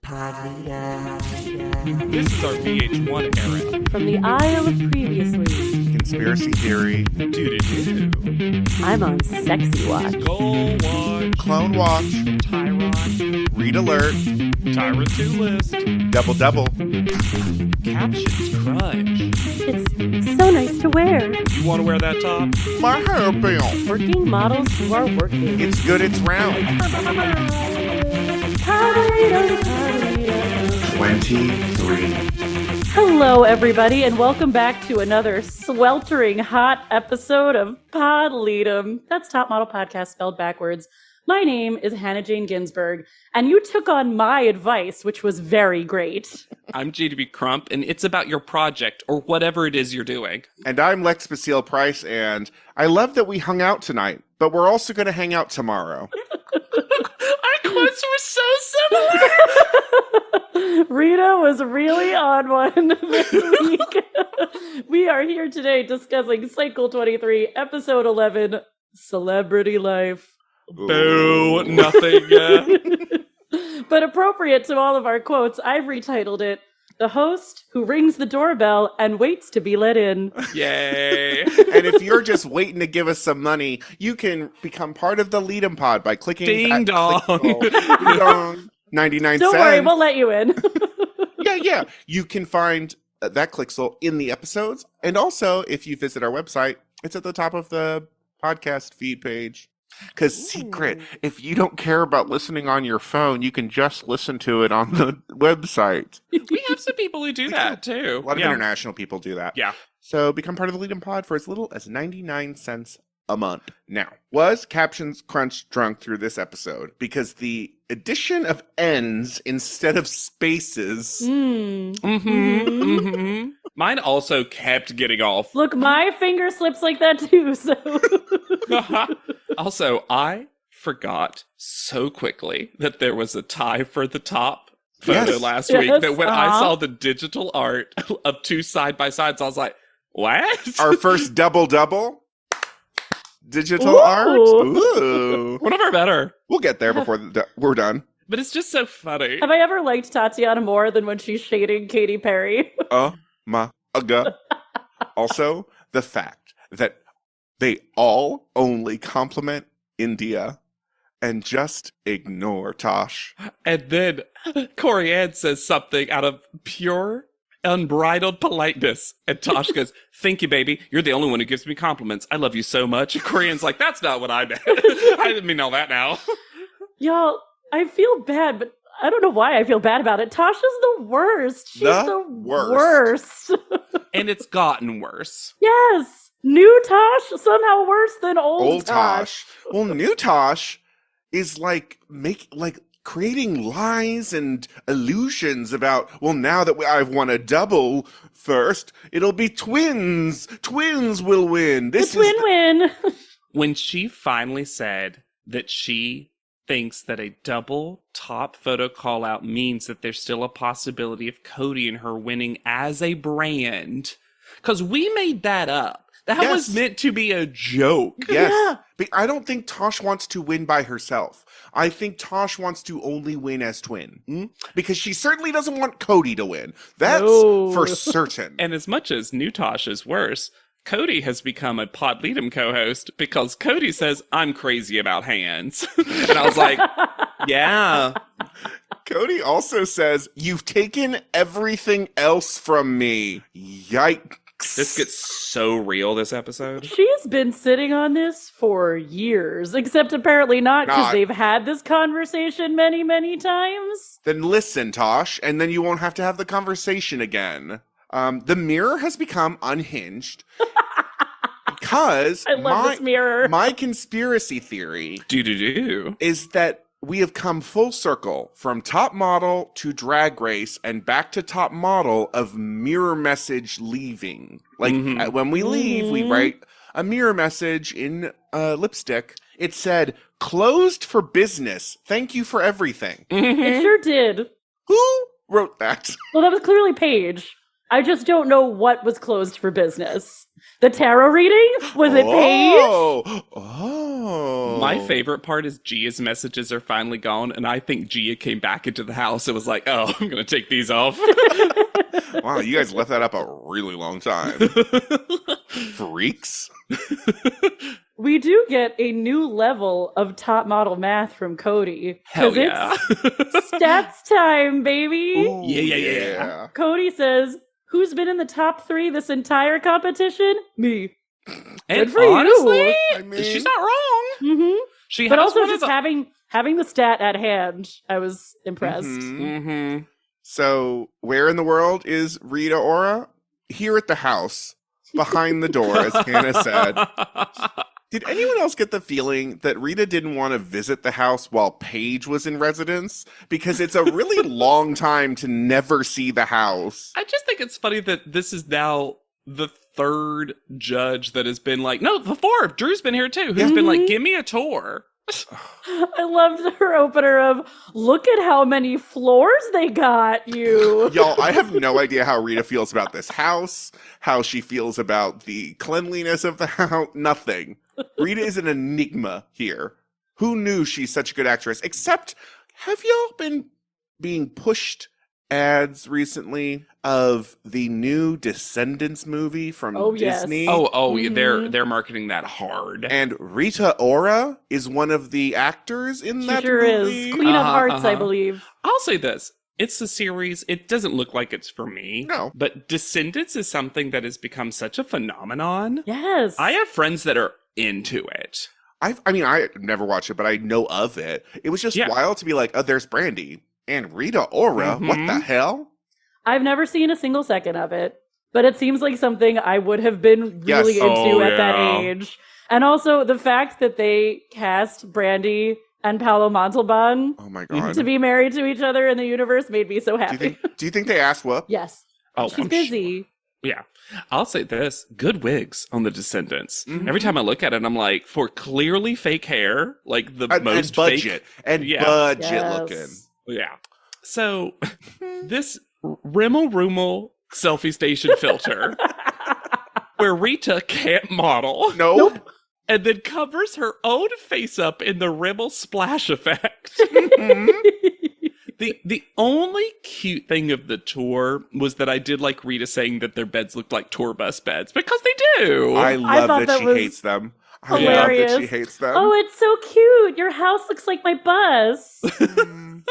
This is our VH1 era. From the Isle of Previously. Conspiracy theory. Doo-doo-doo. I'm on Sexy Watch. Goal Watch. Clone watch. Tyron. Read alert. Tyra 2 list. Double. Captions crunch. It's so nice to wear. You want to wear that top? My hair bill. Working models who are working. It's good, it's round. 23. Hello, everybody, and welcome back to another sweltering hot episode of Pod Lead'em. That's Top Model Podcast spelled backwards. My name is Hannah Jane Ginsburg, and you took on my advice, which was very great. I'm GDB Crump, and it's about your project, or whatever it is you're doing. And I'm Lex Basile Price, and I love that we hung out tonight, but we're also going to hang out tomorrow. Our quotes were so similar! Rita was really on one this week. We are here today discussing Cycle 23, Episode 11, Celebrity Life. Boo, nothing. But appropriate to all of our quotes, I've retitled it, The Host Who Rings the Doorbell and Waits to be Let In. Yay. And if you're just waiting to give us some money, you can become part of the Lead'em Pod by clicking Ding dong. Ding dong. 99 Don't cents. worry, we'll let you in. Yeah. You can find that clicksel in the episodes. And also, if you visit our website, it's at the top of the podcast feed page. Because secret, if you don't care about listening on your phone, you can just listen to it on the website. We have some people who do that, too. A lot of international people do that. Yeah. So become part of the Lead'em Pod for as little as 99 cents a month. Now, was Captions Crunch drunk through this episode? Because the addition of N's instead of spaces... Mine also kept getting off. Look, my finger slips like that too, so... Also, I forgot so quickly that there was a tie for the top photo last week that when I saw the digital art of two side-by-sides, I was like, what? Our first double digital art? Ooh. One of our better. We'll get there before we're done. But it's just so funny. Have I ever liked Tatiana more than when she's shading Katy Perry? Also, the fact that they all only compliment India and just ignore Tosh. And then Corey Ann says something out of pure, unbridled politeness. And Tosh goes, thank you, baby. You're the only one who gives me compliments. I love you so much. Corey Ann's like, that's not what I meant. I didn't mean all that now. Y'all, I feel bad, but I don't know why I feel bad about it. Tasha's the worst. She's the worst. And it's gotten worse. Yes. New Tosh somehow worse than old Tosh. Well, new Tosh is like creating lies and illusions about, well, now that I've won a double first, it'll be twins. Twins will win. The twin win. When she finally said that she thinks that a double top photo call out means that there's still a possibility of Cody and her winning as a brand, because we made that up. That was meant to be a joke. Yes. Yeah. But I don't think Tosh wants to win by herself. I think Tosh wants to only win as twin. Because she certainly doesn't want Cody to win. That's for certain. And as much as new Tosh is worse, Cody has become a Pod Lead'em co-host because Cody says, I'm crazy about hands. And I was like, yeah. Cody also says, you've taken everything else from me. Yikes. This gets so real this episode. She's been sitting on this for years, except apparently not, because they've had this conversation many, many times. Then listen, Tosh, and then you won't have to have the conversation again. The mirror has become unhinged because I love this mirror. My conspiracy theory is that we have come full circle from Top Model to Drag Race and back to Top Model of mirror message leaving. Like when we leave, we write a mirror message in lipstick. It said, closed for business. Thank you for everything. It sure did. Who wrote that? Well, that was clearly Paige. I just don't know what was closed for business. The tarot reading? Was it Paige? Oh. My favorite part is Gia's messages are finally gone, and I think Gia came back into the house and was like, oh, I'm going to take these off. Wow, you guys left that up a really long time. Freaks. We do get a new level of top model math from Cody. Hell yeah. It's stats time, baby. Ooh, Yeah. Cody says, who's been in the top 3 this entire competition? Me. And for honestly, you. I mean, she's not wrong. Mm-hmm. She But has also one just of the... having the stat at hand, I was impressed. Mm-hmm. So, where in the world is Rita Ora? Here at the house, behind the door, as Hannah said. Did anyone else get the feeling that Rita didn't want to visit the house while Paige was in residence? Because it's a really long time to never see the house. I just think it's funny that this is now the 3rd judge that has been like, no, the 4th. Drew's been here too. Who's been like, give me a tour. I loved her opener of, look at how many floors they got you. Y'all, I have no idea how Rita feels about this house, how she feels about the cleanliness of the house, nothing. Rita is an enigma here. Who knew she's such a good actress? Except, have y'all been being pushed ads recently of the new Descendants movie from Disney? Oh, Mhm. they're marketing that hard. And Rita Ora is one of the actors in She that sure movie. is. Queen of Hearts, I uh-huh. believe. I'll say this. It's a series. It doesn't look like it's for me. No. But Descendants is something that has become such a phenomenon. Yes. I have friends that are into it. I never watched it, but I know of it. It was just Yeah. wild to be like, oh, there's Brandy and Rita Ora. What the hell? I've never seen a single second of it, but it seems like something I would have been really Yes. into Oh, at that yeah. age. And also the fact that they cast Brandy and Paolo Montalban Oh my god. to be married to each other in the universe made me so happy. Do you think they asked Whoop? Yes. Oh, She's I'm busy. Yeah. I'll say this. Good wigs on the Descendants. Mhm. Every time I look at it, I'm like, for clearly fake hair, like the And most budget. fake. And Yeah. budget Yes. looking. Yeah. So this Rimmel Rummel selfie station filter where Rita can't model Nope. and then covers her own face up in the Rimmel splash effect. Mhm. The only cute thing of the tour was that I did like Rita saying that their beds looked like tour bus beds, because they do. I love thought that, that she was hates them. I hilarious. love that she hates them. Oh, it's so cute. Your house looks like my bus. Mm,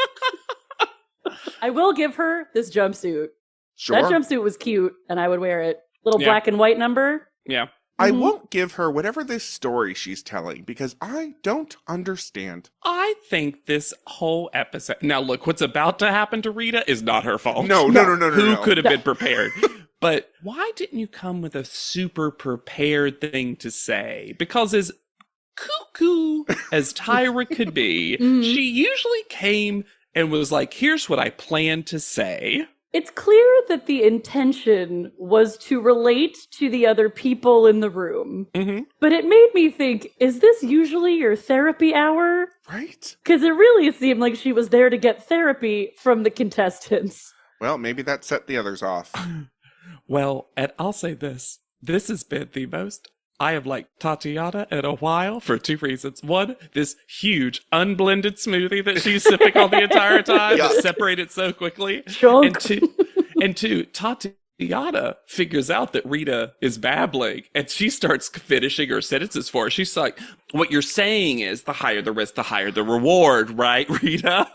I will give her this jumpsuit. sure. That jumpsuit was cute, and I would wear it. Little Yeah. black and white number. Yeah. I Mhm. won't give her whatever this story she's telling because I don't understand. I think this whole episode. Now, look, what's about to happen to Rita is not her fault. No. Who could have No. been prepared? But why didn't you come with a super prepared thing to say? Because as cuckoo as Tyra could be, Mhm. she usually came and was like, here's what I plan to say. It's clear that the intention was to relate to the other people in the room. Mm-hmm. But it made me think, is this usually your therapy hour? Right? Because it really seemed like she was there to get therapy from the contestants. Well, maybe that set the others off. Well, and I'll say this. This has been the most I have liked Tatiana in a while for 2 reasons. One, this huge unblended smoothie that she's sipping on the entire time, Yuck. separated so quickly. Chunk. And two, Tatiana figures out that Rita is babbling, and she starts finishing her sentences for her. She's like, what you're saying is the higher the risk, the higher the reward, right, Rita?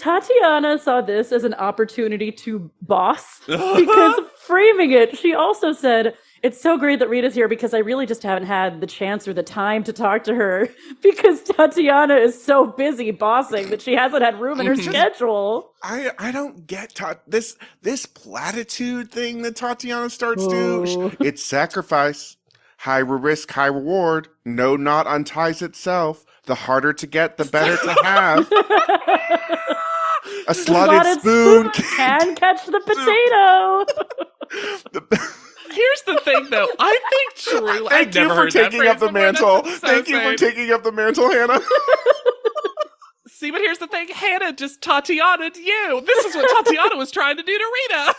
Tatiana saw this as an opportunity to boss because framing it, she also said, it's so great that Rita's here because I really just haven't had the chance or the time to talk to her because Tatiana is so busy bossing that she hasn't had room in her schedule. I don't get this platitude thing that Tatiana starts Oh. to. It's sacrifice. High risk, high reward. No knot unties itself. The harder to get, the better to have. A slotted spoon can catch the potato. Here's the thing, though. I think truly. Thank you for taking up the mantle. Thank you for taking up the mantle, Hannah. See, but here's the thing. Hannah just Tatiana'd you. This is what Tatiana was trying to do to Rita.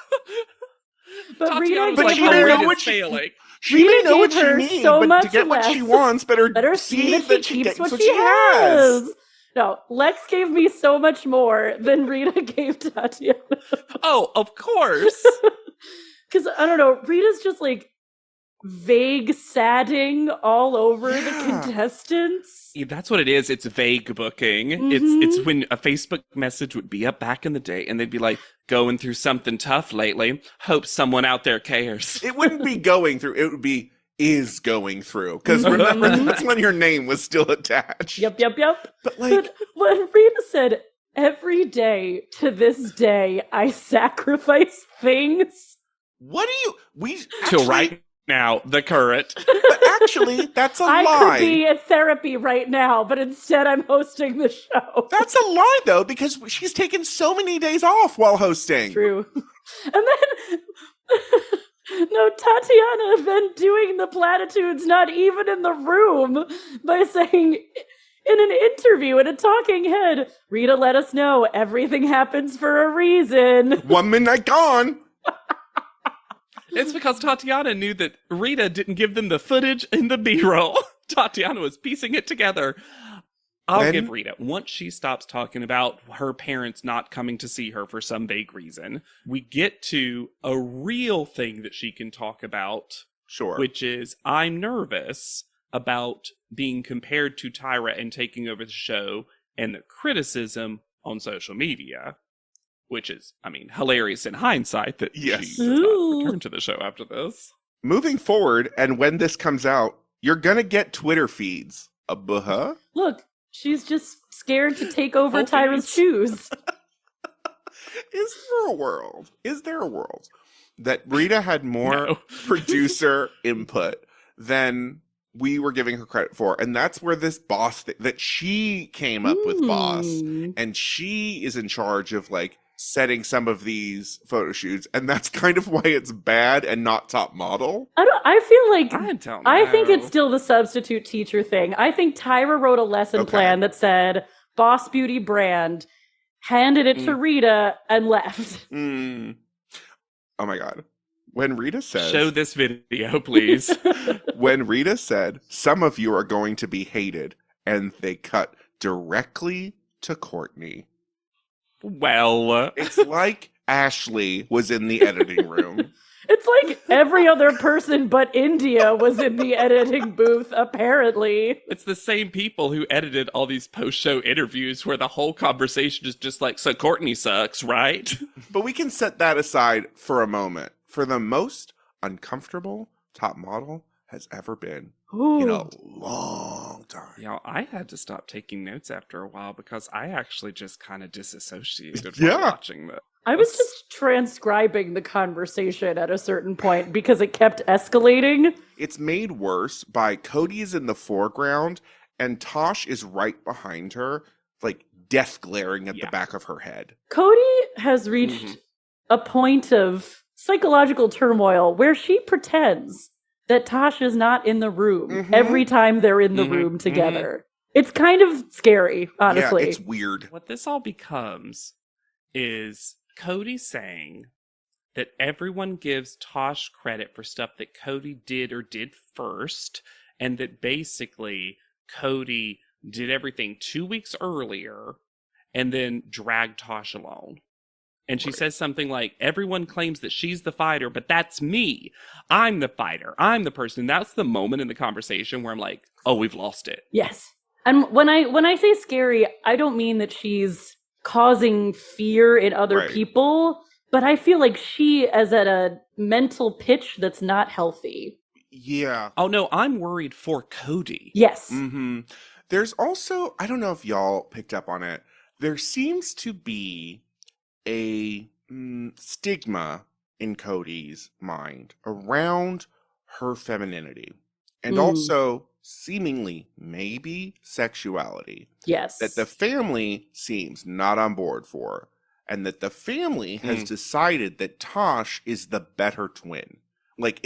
But Rita Tatiana's But like, she gave may her, know Rita's what she- failing. She Rita may know what gave she her needs, so but to much get what she less. wants, better see that that she she keeps gets what she has. has. No, Lex gave me so much more than Rita gave Tatiana. Oh, of course. Because, I don't know, Rita's just like vague sadding all over the Yeah. contestants. Yeah, that's what it is. It's vague booking. Mhm. It's when a Facebook message would be up back in the day and they'd be like, going through something tough lately. Hope someone out there cares. It wouldn't be going through, it would be is going through. Because remember, that's when your name was still attached. Yep. But like, But when Rita said, every day to this day, I sacrifice things. what do you, we, Till actually, right now, the current. but actually, that's a I lie. could be at therapy right now, but instead I'm hosting the show. That's a lie, though, because she's taken so many days off while hosting. True. And then, no, Tatiana then doing the platitudes not even in the room by saying in an interview, in a talking head, Rita let us know everything happens for a reason. 1 midnight gone. It's because Tatiana knew that Rita didn't give them the footage in the B-roll. Tatiana was piecing it together. I'll give Rita, once she stops talking about her parents not coming to see her for some vague reason, we get to a real thing that she can talk about, Sure. which is, I'm nervous about being compared to Tyra and taking over the show and the criticism on social media. Which is, I mean, hilarious in hindsight that Yes. she does not return to the show after this. Moving forward, and when this comes out, you're gonna get Twitter feeds. Buh-huh? Look, she's just scared to take over Oh, Tyra's please. shoes. Is there a world that Rita had more No. producer input than we were giving her credit for? And that's where this boss that she came up with boss, and she is in charge of like setting some of these photo shoots, and that's kind of why it's bad and not top model. I feel like I don't know. I think it's still the substitute teacher thing. I think Tyra wrote a lesson plan that said Boss Beauty brand, handed it to Rita, and left. Oh my god. When Rita says, Show this video, please. when Rita said, some of you are going to be hated, and they cut directly to Courtney. Well, It's like Ashley was in the editing room. It's like every other person but India was in the editing booth, apparently. it's the same people who edited all these post-show interviews where the whole conversation is just like, so Courtney sucks, right? But we can set that aside for a moment. For the most uncomfortable top model has ever been Ooh. in a long time. Y'all, I had to stop taking notes after a while because I actually just kind of disassociated Yeah. while watching this. I was just transcribing the conversation at a certain point because it kept escalating. It's made worse by Cody is in the foreground and Tosh is right behind her, like death glaring at the back of her head. Cody has reached a point of psychological turmoil where she pretends that Tosh is not in the room every time they're in the room together. It's kind of scary, honestly. Yeah, it's weird. What this all becomes is Cody saying that everyone gives Tosh credit for stuff that Cody did or did first, and that basically Cody did everything 2 weeks earlier and then dragged Tosh along. And she says something like, everyone claims that she's the fighter, but that's me. I'm the fighter. I'm the person. That's the moment in the conversation where I'm like, oh, we've lost it. Yes. And when I say scary, I don't mean that she's causing fear in other people, but I feel like she is at a mental pitch that's not healthy. Yeah. Oh, no, I'm worried for Cody. Yes. There's also, I don't know if y'all picked up on it, there seems to be a stigma in Cody's mind around her femininity and also seemingly maybe sexuality. Yes. That the family seems not on board for, and that the family has decided that Tosh is the better twin. Like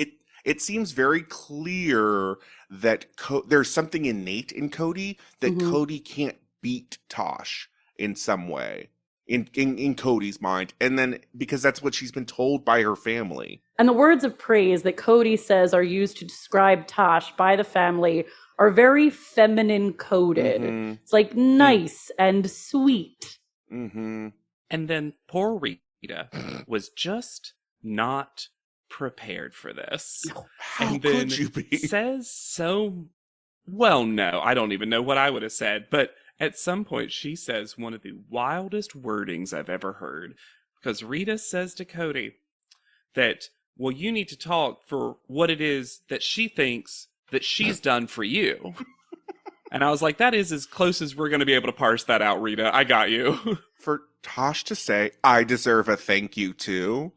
it seems very clear that there's something innate in Cody that Cody can't beat Tosh in some way. in Cody's mind. And then because that's what she's been told by her family. And the words of praise that Cody says are used to describe Tosh by the family are very feminine coded. Mm-hmm. It's like nice and sweet. Mm-hmm. And then poor Rita was just not prepared for this. How and then could you be? Says so. Well, no, I don't even know what I would have said, but at some point she says one of the wildest wordings I've ever heard. Because Rita says to Cody that, well, you need to talk for what it is that she thinks that she's done for you. And I was like, that is as close as we're going to be able to parse that out, Rita. I got you. For Tosh to say, I deserve a thank you too.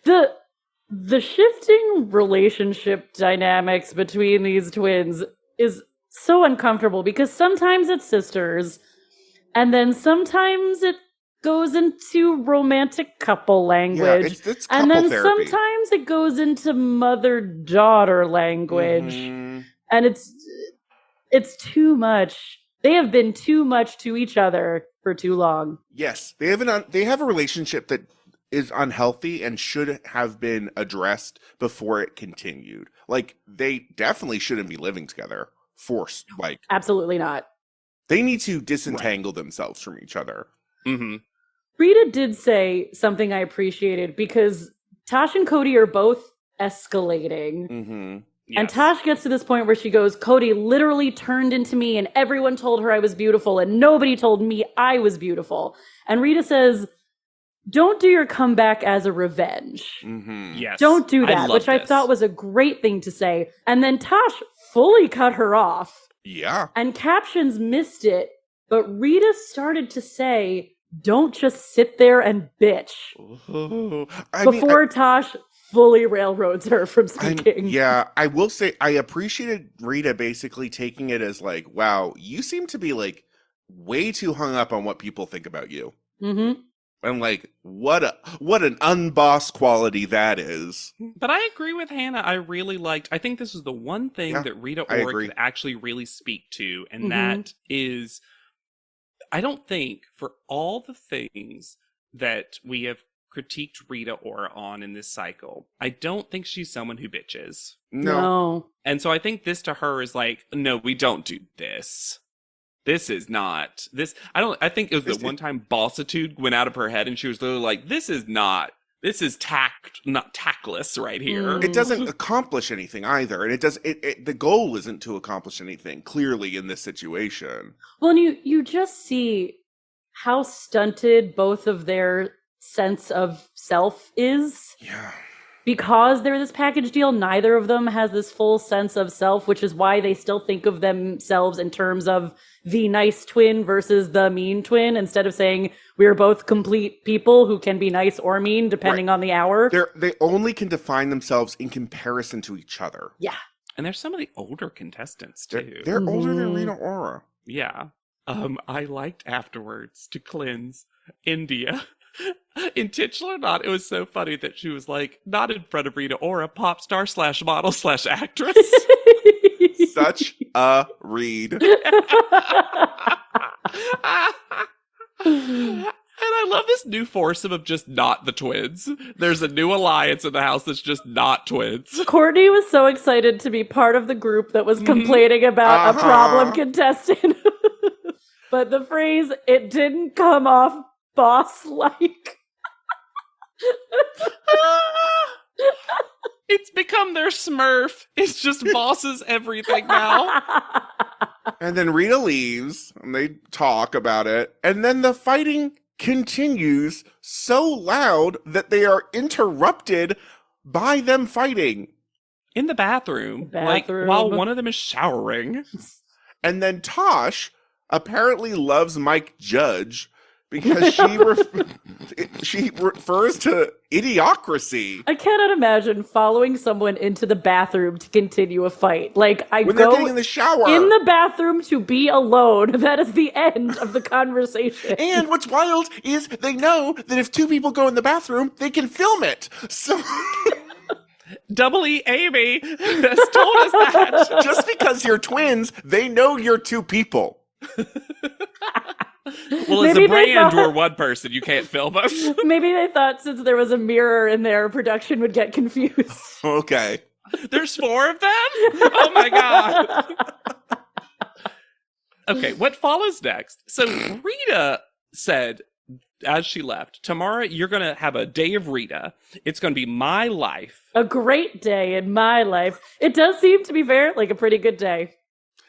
The shifting relationship dynamics between these twins is so uncomfortable because sometimes it's sisters, and then sometimes it goes into romantic couple language. Yeah, it's couple and then therapy. Sometimes it goes into mother-daughter language. Mm-hmm. And it's too much. They have been too much to each other for too long. Yes, they have a relationship that is unhealthy and should have been addressed before it continued. Like, they definitely shouldn't be living together. Forced, like. Absolutely not. They need to disentangle themselves from each other. Mm-hmm. Rita did say something I appreciated because Tosh and Cody are both escalating. Mm-hmm. Yes. And Tosh gets to this point where she goes, Cody literally turned into me and everyone told her I was beautiful and nobody told me I was beautiful. And Rita says, don't do your comeback as a revenge. Mm-hmm. Yes. Don't do that, which I thought was a great thing to say. And then Tosh fully cut her off. Yeah. And captions missed it, but Rita started to say, don't just sit there and bitch. Before Tosh fully railroads her from speaking. Yeah, I will say I appreciated Rita basically taking it as like, wow, you seem to be like way too hung up on what people think about you. Mm-hmm. And like, what an unboss quality that is. But I agree with Hannah. I think this was the one thing that Rita Ora could actually really speak to. And that is, I don't think for all the things that we have critiqued Rita Ora on in this cycle, I don't think she's someone who bitches. No. And so I think this to her is like, no, we don't do this. This is not this. I think it was the one time bossitude went out of her head and she was literally like, this is not tactless right here. It doesn't accomplish anything either. And the goal isn't to accomplish anything clearly in this situation. Well, and you just see how stunted both of their sense of self is. Yeah. Because they're this package deal, neither of them has this full sense of self, which is why they still think of themselves in terms of the nice twin versus the mean twin, instead of saying we're both complete people who can be nice or mean depending on the hour. They only can define themselves in comparison to each other. Yeah. And there's some of the older contestants too. They're older than Rita Ora. Yeah. I liked afterwards to cleanse India. Intentional or not, it was so funny that she was like, not in front of Rita Ora, pop star / model / actress. Such a read. And I love this new foursome of just not the twins. There's a new alliance in the house that's just not twins. Courtney was so excited to be part of the group that was complaining about a problem contestant. But the phrase, it didn't come off boss-like. It's become their Smurf. It's just bosses everything now. And then Rita leaves, and they talk about it, and then the fighting continues so loud that they are interrupted by them fighting. In the bathroom. Like, while one of them is showering. And then Tosh apparently loves Mike Judge because she refers to idiocracy. I cannot imagine following someone into the bathroom to continue a fight. Like, when they're getting in the shower. In the bathroom to be alone. That is the end of the conversation. And what's wild is they know that if two people go in the bathroom, they can film it. So... Double E Amy has told us that. Just because you're twins, they know you're two people. Well, as Maybe a they brand, thought- we're one person. You can't film us. Maybe they thought since there was a mirror in there, production would get confused. Okay. There's 4 of them? Oh my god. Okay, what follows next? So Rita said, as she left, tomorrow you're going to have a day of Rita. It's going to be my life. A great day in my life. It does seem, to be fair, like a pretty good day.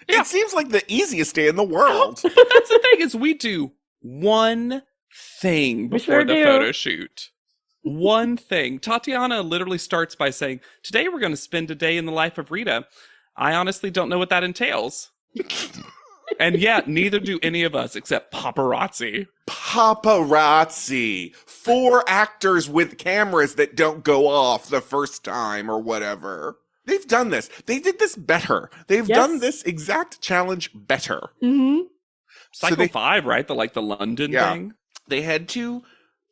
Yeah. It seems like the easiest day in the world. But that's the thing is we do one thing We before sure the do. photo shoot. One thing. Tatiana literally starts by saying, today we're going to spend a day in the life of Rita. I honestly don't know what that entails. And yet, neither do any of us except paparazzi. Paparazzi. 4 actors with cameras that don't go off the first time or whatever. They've done this. They did this better. They've Yes. done this exact challenge better. Mm-hmm. Cycle 5, right? The London Yeah. thing. They head to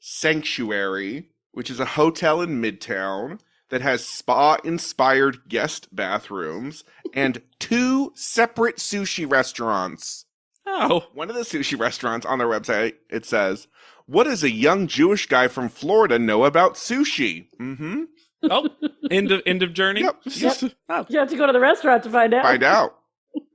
Sanctuary, which is a hotel in Midtown that has spa-inspired guest bathrooms and 2 separate sushi restaurants. Oh. One of the sushi restaurants on their website, it says, "What does a young Jewish guy from Florida know about sushi?" Mm-hmm. Oh, end of journey. Yep. Oh. You have to go to the restaurant to find out. Find out.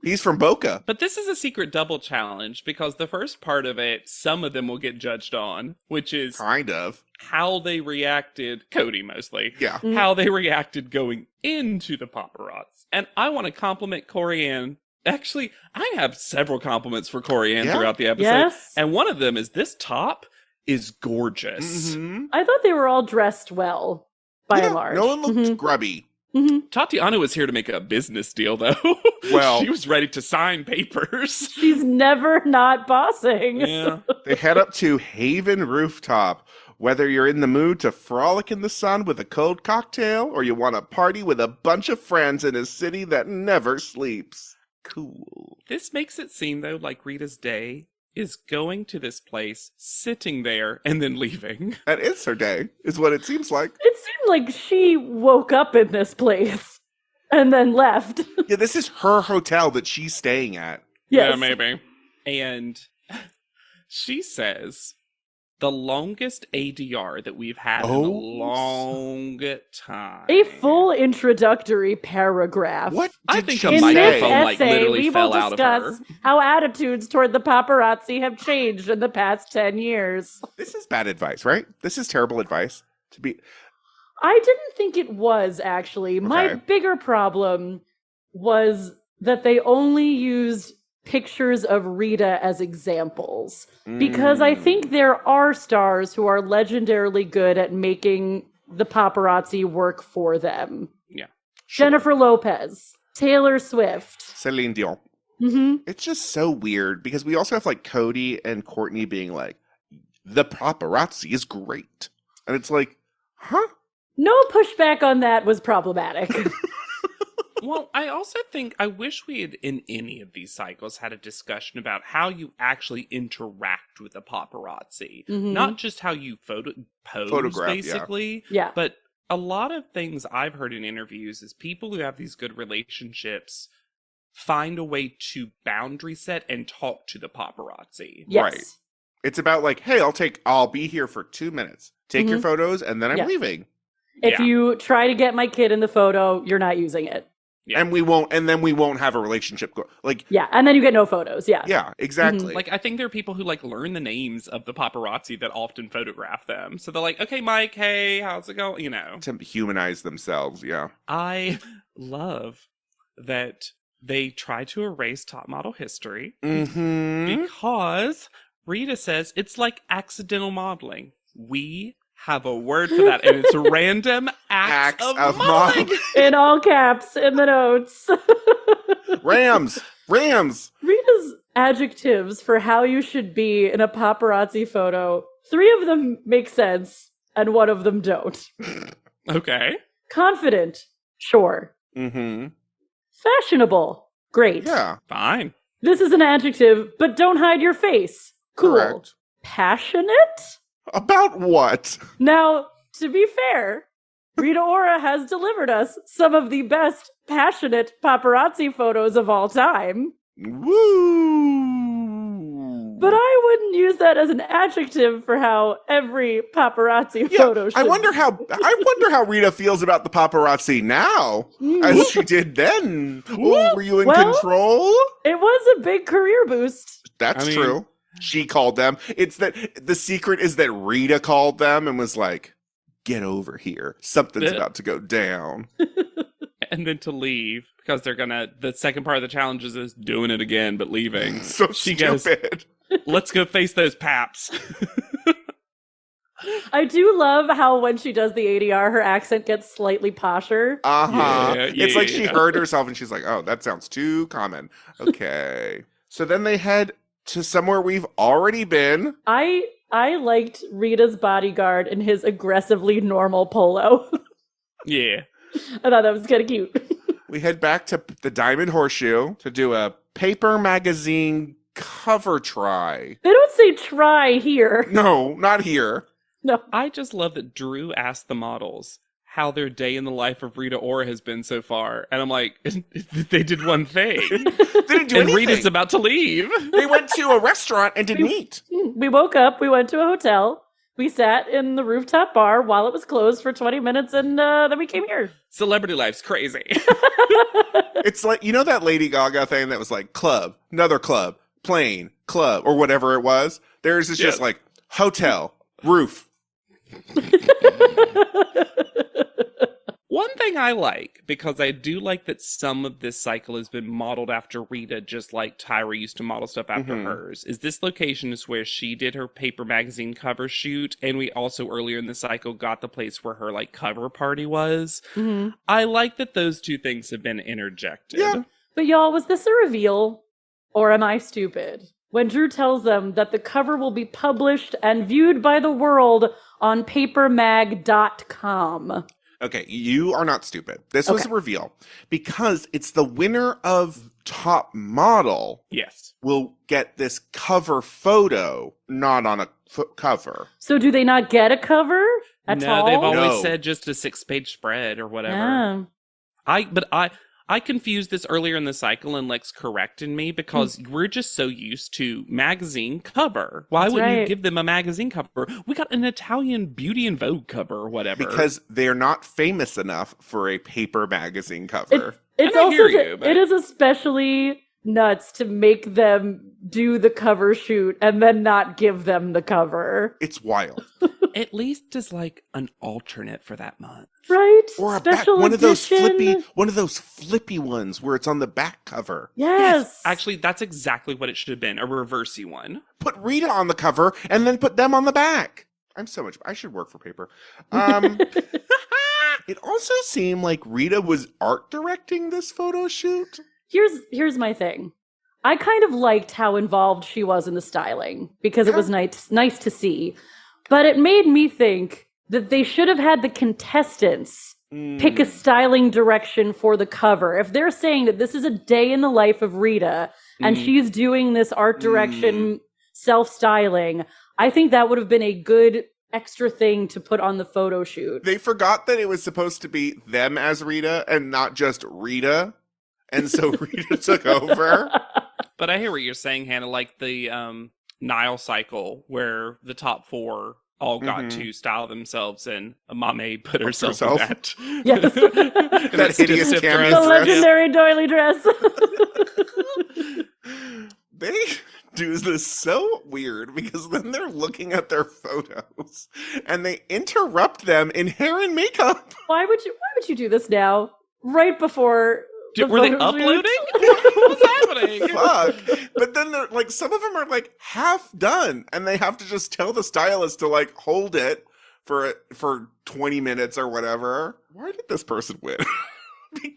He's from Boca. But this is a secret double challenge because the first part of it, some of them will get judged on, which is Kind of. how they reacted, Cody mostly, Yeah. Mm. how they reacted going into the paparazzi. And I want to compliment Corianne. Actually, I have several compliments for Corianne Yeah. throughout the episode. Yes. And one of them is this top is gorgeous. Mm-hmm. I thought they were all dressed well, by and large. No one looked Mhm. grubby. Mhm. Tatiana was here to make a business deal, though. Well- she was ready to sign papers. She's never not bossing. Yeah. They head up to Haven Rooftop. Whether you're in the mood to frolic in the sun with a cold cocktail or you want to party with a bunch of friends in a city that never sleeps. Cool. This makes it seem, though, like Rita's day is going to this place, sitting there, and then leaving. That is her day, is what it seems like. It seemed like she woke up in this place and then left. Yeah, this is her hotel that she's staying at. Yes. Yeah, maybe. And she says the longest ADR that we've had in a Oh. long time. A full introductory paragraph. What I did think she a In say? this microphone, like, essay, literally we fell will out of her. discuss how attitudes toward the paparazzi have changed in the past 10 years. This is bad advice, right? This is terrible advice. To be I didn't think it was, actually. My Okay. bigger problem was that they only used pictures of Rita as examples. Because I think there are stars who are legendarily good at making the paparazzi work for them. Yeah. Jennifer Lopez, Taylor Swift. Celine Dion. Hmm. It's just so weird because we also have like Cody and Courtney being like, the paparazzi is great. And it's like, huh? No pushback on that was problematic. Well, I also think I wish we had, in any of these cycles, had a discussion about how you actually interact with the paparazzi. Mhm. Not just how you pose, Photograph, yeah. basically. Yeah. But a lot of things I've heard in interviews is people who have these good relationships find a way to boundary set and talk to the paparazzi. Yes. Right. It's about like, hey, I'll be here for 2 minutes. Take your Mhm. photos and then I'm Yeah. leaving. If Yeah. you try to get my kid in the photo, you're not using it. Yeah. And then we won't have a relationship. Like, Yeah, and then you get no photos. Yeah. yeah, exactly. Like, I think there are people who, like, learn the names of the paparazzi that often photograph them. So they're like, okay, Mike, hey, how's it going? You know. To humanize themselves, yeah. I love that they try to erase top model history Mm-hmm. because Rita says it's like accidental modeling. We have a word for that, and it's random acts of modeling. In all caps in the notes. Rams. Rita's adjectives for how you should be in a paparazzi photo, 3 of them make sense, and 1 of them don't. Okay. Confident, sure. Mm-hmm. Fashionable, great. Yeah. Fine. This is an adjective, but don't hide your face. Cool. Correct. Passionate? About what? Now, to be fair, Rita Ora has delivered us some of the best passionate paparazzi photos of all time. Woo! But I wouldn't use that as an adjective for how every paparazzi photo should. I wonder how Rita feels about the paparazzi now as she did then. Ooh, were you in control? It was a big career boost. That's true. She called them. It's that the secret is that Rita called them and was like, "Get over here. Something's about to go down." And then to leave, because the second part of the challenge is doing it again, but leaving. So she stupid. Goes, "Let's go face those paps." I do love how when she does the ADR, her accent gets slightly posher. It's like she heard herself and she's like, "Oh, that sounds too common." Okay. So then they head to somewhere we've already been. I liked Rita's bodyguard in his aggressively normal polo. Yeah. I thought that was kind of cute. We head back to the Diamond Horseshoe to do a paper magazine cover try. They don't say try here. No, not here. No. I just love that Drew asked the models how their day in the life of Rita Ora has been so far. And I'm like, they did one thing. They didn't do anything. And Rita's about to leave. They went to a restaurant and didn't eat. We woke up, we went to a hotel. We sat in the rooftop bar while it was closed for 20 minutes, and then we came here. Celebrity life's crazy. It's like, you know that Lady Gaga thing that was like club, another club, plane, club, or whatever it was? Theirs is just like hotel, roof. One thing I like, because I do like that some of this cycle has been modeled after Rita, just like Tyra used to model stuff after hers, is this location is where she did her paper magazine cover shoot, and we also earlier in the cycle got the place where her like cover party was. I like that those two things have been interjected. Yeah. But y'all, was this a reveal, or am I stupid? When Drew tells them that the cover will be published and viewed by the world on papermag.com. Okay, you are not stupid. This was a reveal because it's the winner of Top Model. Yes. Will get this cover photo, not on a cover. So do they not get a cover at all? No, they've always said just a 6-page spread or whatever. Yeah. I confused this earlier in the cycle, and Lex corrected me because we're just so used to magazine cover. Why wouldn't you give them a magazine cover? We got an Italian Beauty and Vogue cover or whatever. Because they're not famous enough for a paper magazine cover. It's also it is especially nuts to make them do the cover shoot and then not give them the cover. It's wild. At least as like an alternate for that month. Right? Or one of those flippy ones where it's on the back cover. Yes. Actually, that's exactly what it should have been, a reversey one. Put Rita on the cover and then put them on the back. I should work for paper. It also seemed like Rita was art directing this photo shoot. Here's my thing. I kind of liked how involved she was in the styling because it was nice to see. But it made me think that they should have had the contestants pick a styling direction for the cover. If they're saying that this is a day in the life of Rita and she's doing this art direction self-styling, I think that would have been a good extra thing to put on the photo shoot. They forgot that it was supposed to be them as Rita and not just Rita. And so Rita took over. But I hear what you're saying, Hannah, like the Nile cycle where the top 4 all got to style themselves, and Mame put herself in that. Yes. that hideous dress. The legendary doily dress. They do this so weird because then they're looking at their photos and they interrupt them in hair and makeup. Why would you do this now? Right before were they uploading? What's happening? Fuck. But then they're like, some of them are like half done and they have to just tell the stylist to like hold it for 20 minutes or whatever. Why did this person win?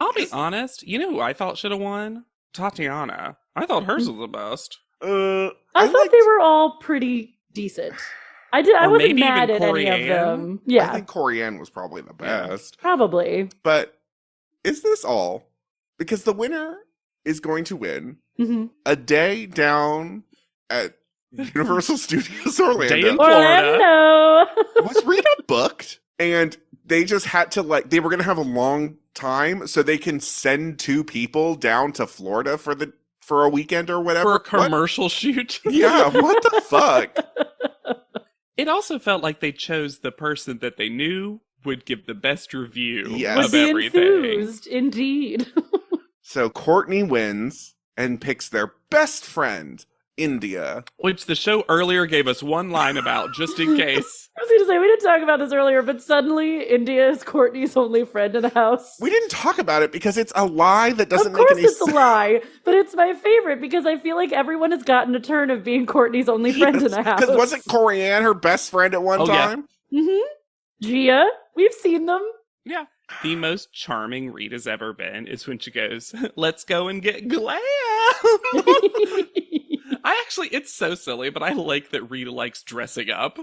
I'll be honest. You know who I thought should have won? Tatiana. I thought hers was the best. I thought they were all pretty decent. I wasn't mad at any of them. Yeah. I think Corianne was probably the best. Probably. But is this all? Because the winner is going to win a day down at Universal Studios Orlando. Day in Florida. Was Rita booked? And they just had to they were going to have a long time so they can send 2 people down to Florida for the for a weekend or whatever. For a commercial shoot. Yeah, what the fuck? It also felt like they chose the person that they knew would give the best review Yes. of everything. Enthused, indeed. So Courtney wins and picks their best friend, India. Which the show earlier gave us one line about, just in case. I was going to say, we didn't talk about this earlier, but suddenly India is Courtney's only friend in the house. We didn't talk about it because it's a lie that doesn't Of make course any it's sense. a lie, but it's my favorite because I feel like everyone has gotten a turn of being Courtney's only friend in the house. Because wasn't Corianne her best friend at one Yeah. time? Mm-hmm. Gia, we've seen them. Yeah. The most charming Rita's ever been is when she goes, let's go and get glam. It's so silly, but I like that Rita likes dressing up.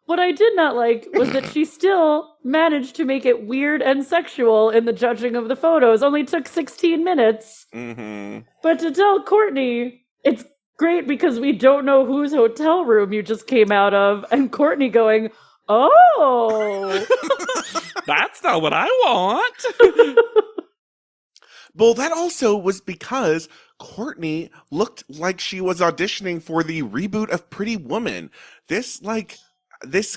What I did not like was that she still managed to make it weird and sexual in the judging of the photos. Only took 16 minutes. Mm-hmm. But to tell Courtney, it's great because we don't know whose hotel room you just came out of. And Courtney going, oh. That's not what I want. Well, that also was because Courtney looked like she was auditioning for the reboot of Pretty Woman. This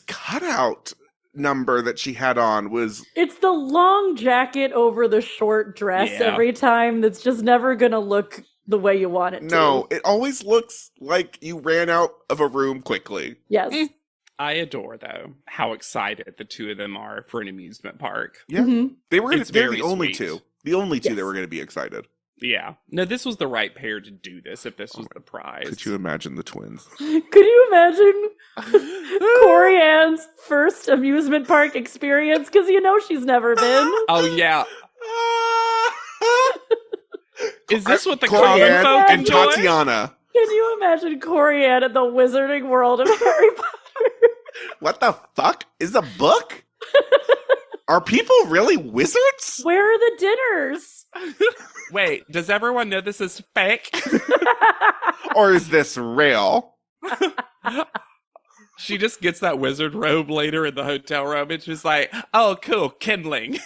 cutout number that she had on was... It's the long jacket over the short dress every time that's just never going to look the way you want it to. No, it always looks like you ran out of a room quickly. Yes. I adore, though, how excited the two of them are for an amusement park. Yeah. Mm-hmm. They're very the only sweet. two. The only two Yes. that were going to be excited. Yeah. No, this was the right pair to do this if this was the prize. Could you imagine the twins? Could you imagine Corey Ann's first amusement park experience? Because you know she's never been. Oh, yeah. Is this what the Courtney common Ann folk and enjoy? Tatiana. Can you imagine Corey Ann at the Wizarding World of Harry Potter? What the fuck? Is a book? Are people really wizards? Where are the dinners? Wait, does everyone know this is fake? Or is this real? She just gets that wizard robe later in the hotel room and she's like, oh, cool, kindling.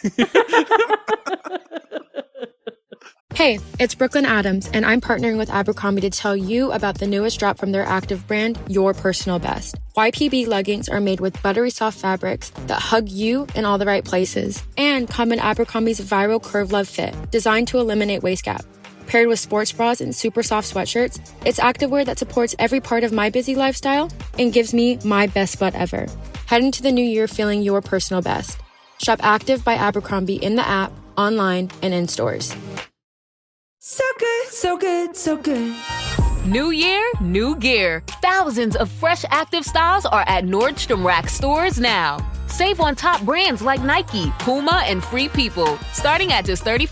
Hey, it's Brooklyn Adams, and I'm partnering with Abercrombie to tell you about the newest drop from their active brand, Your Personal Best. YPB leggings are made with buttery soft fabrics that hug you in all the right places and come in Abercrombie's viral Curve Love fit, designed to eliminate waist gap. Paired with sports bras and super soft sweatshirts, it's activewear that supports every part of my busy lifestyle and gives me my best butt ever. Head into the new year feeling your personal best. Shop Active by Abercrombie in the app, online, and in stores. So good, so good, so good. New year, new gear. Thousands of fresh active styles are at Nordstrom Rack stores now. Save on top brands like Nike, Puma, and Free People, starting at just $35.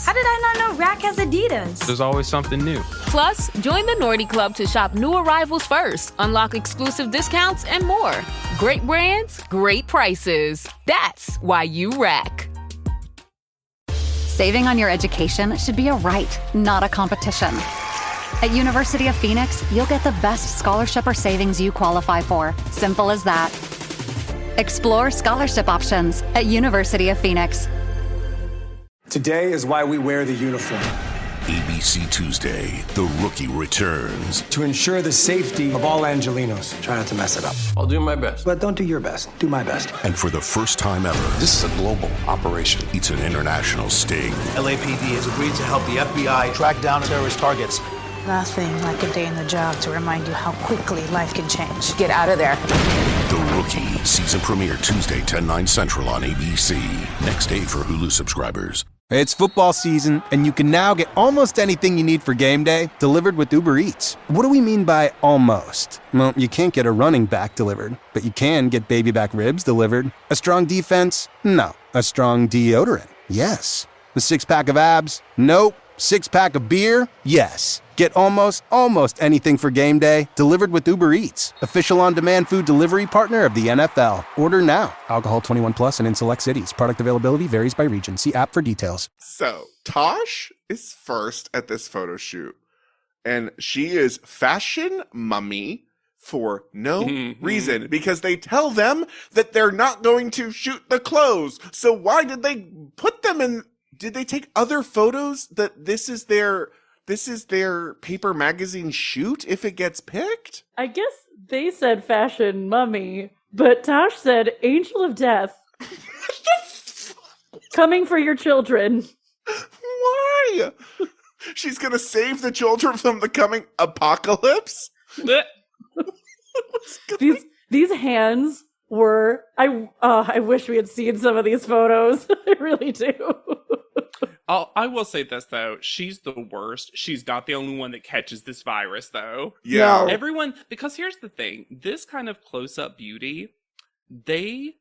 How did I not know Rack has Adidas? There's always something new. Plus, join the Nordy Club to shop new arrivals first, unlock exclusive discounts, and more. Great brands, great prices. That's why you Rack. Saving on your education should be a right, not a competition. At University of Phoenix, you'll get the best scholarship or savings you qualify for. Simple as that. Explore scholarship options at University of Phoenix. Today is why we wear the uniform. ABC Tuesday, The Rookie returns. To ensure the safety of all Angelinos. Try not to mess it up. I'll do my best. But don't do your best. Do my best. And for the first time ever, This is a global operation. it's an international sting. LAPD has agreed to help the FBI track down terrorist targets. Nothing like a day in the job to remind you how quickly life can change. Get out of there. The Rookie, season premiere Tuesday, 10/9 Central on ABC. Next day for Hulu subscribers. It's football season, and you can now get almost anything you need for game day delivered with Uber Eats. What do we mean by almost? Well, you can't get a running back delivered, but you can get baby back ribs delivered. A strong defense? No. A strong deodorant? Yes. A six-pack of abs? Nope. Six-pack of beer? Yes. Get almost anything for game day delivered with Uber Eats, official on-demand food delivery partner of the NFL. Order now. Alcohol 21 plus and in select cities. Product availability varies by region. See app for details. So, Tosh is first at this photo shoot, and she is fashion mummy for no reason, because they tell them that they're not going to shoot the clothes. So why did they put them in? Did they take other photos that this is their this is their paper magazine shoot if it gets picked? I guess they said fashion mummy, but Tosh said angel of death. Coming for your children. Why? She's gonna save the children from the coming apocalypse? These hands were... I wish we had seen some of these photos. I really do. I will say this, though. She's the worst. She's not the only one that catches this virus, though. Yeah. No. Everyone... Because here's the thing. This kind of close-up beauty, they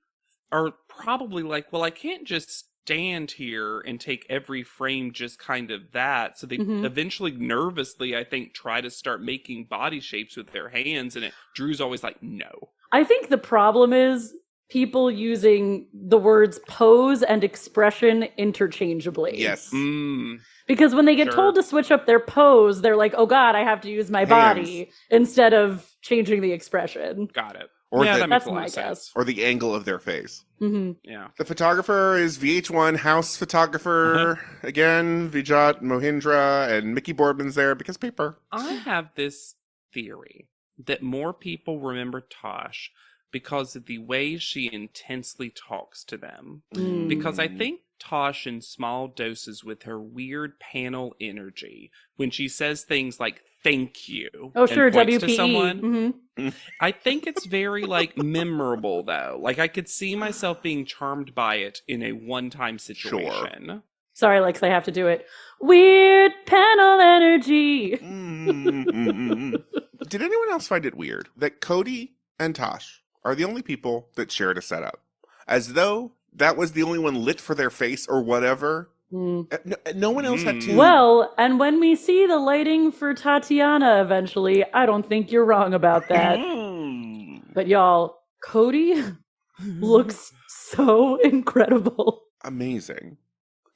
are probably like, well, I can't just stand here and take every frame just kind of that. So they eventually nervously, I think, try to start making body shapes with their hands. And Drew's always like, no. I think the problem is people using the words pose and expression interchangeably. Yes. Because when they get told to switch up their pose, they're like, oh God, I have to use my body instead of changing the expression. Got it. Or that's my guess. Or the angle of their face. Yeah. The photographer is VH1 house photographer. Again, Vijat Mohindra and Mickey Boardman's there because paper. I have this theory that more people remember Tosh because of the way she intensely talks to them. Because I think Tosh, in small doses with her weird panel energy, when she says things like thank you and points WPE. to someone, I think it's very like memorable though. Like I could see myself being charmed by it in a one-time situation. Sure. Sorry, Lex, I have to do it. Weird panel energy. Did anyone else find it weird that Cody and Tosh are the only people that shared a setup? As though that was the only one lit for their face or whatever. No one else had to. Well, and when we see the lighting for Tatiana eventually, I don't think you're wrong about that. But y'all, Cody looks so incredible. Amazing.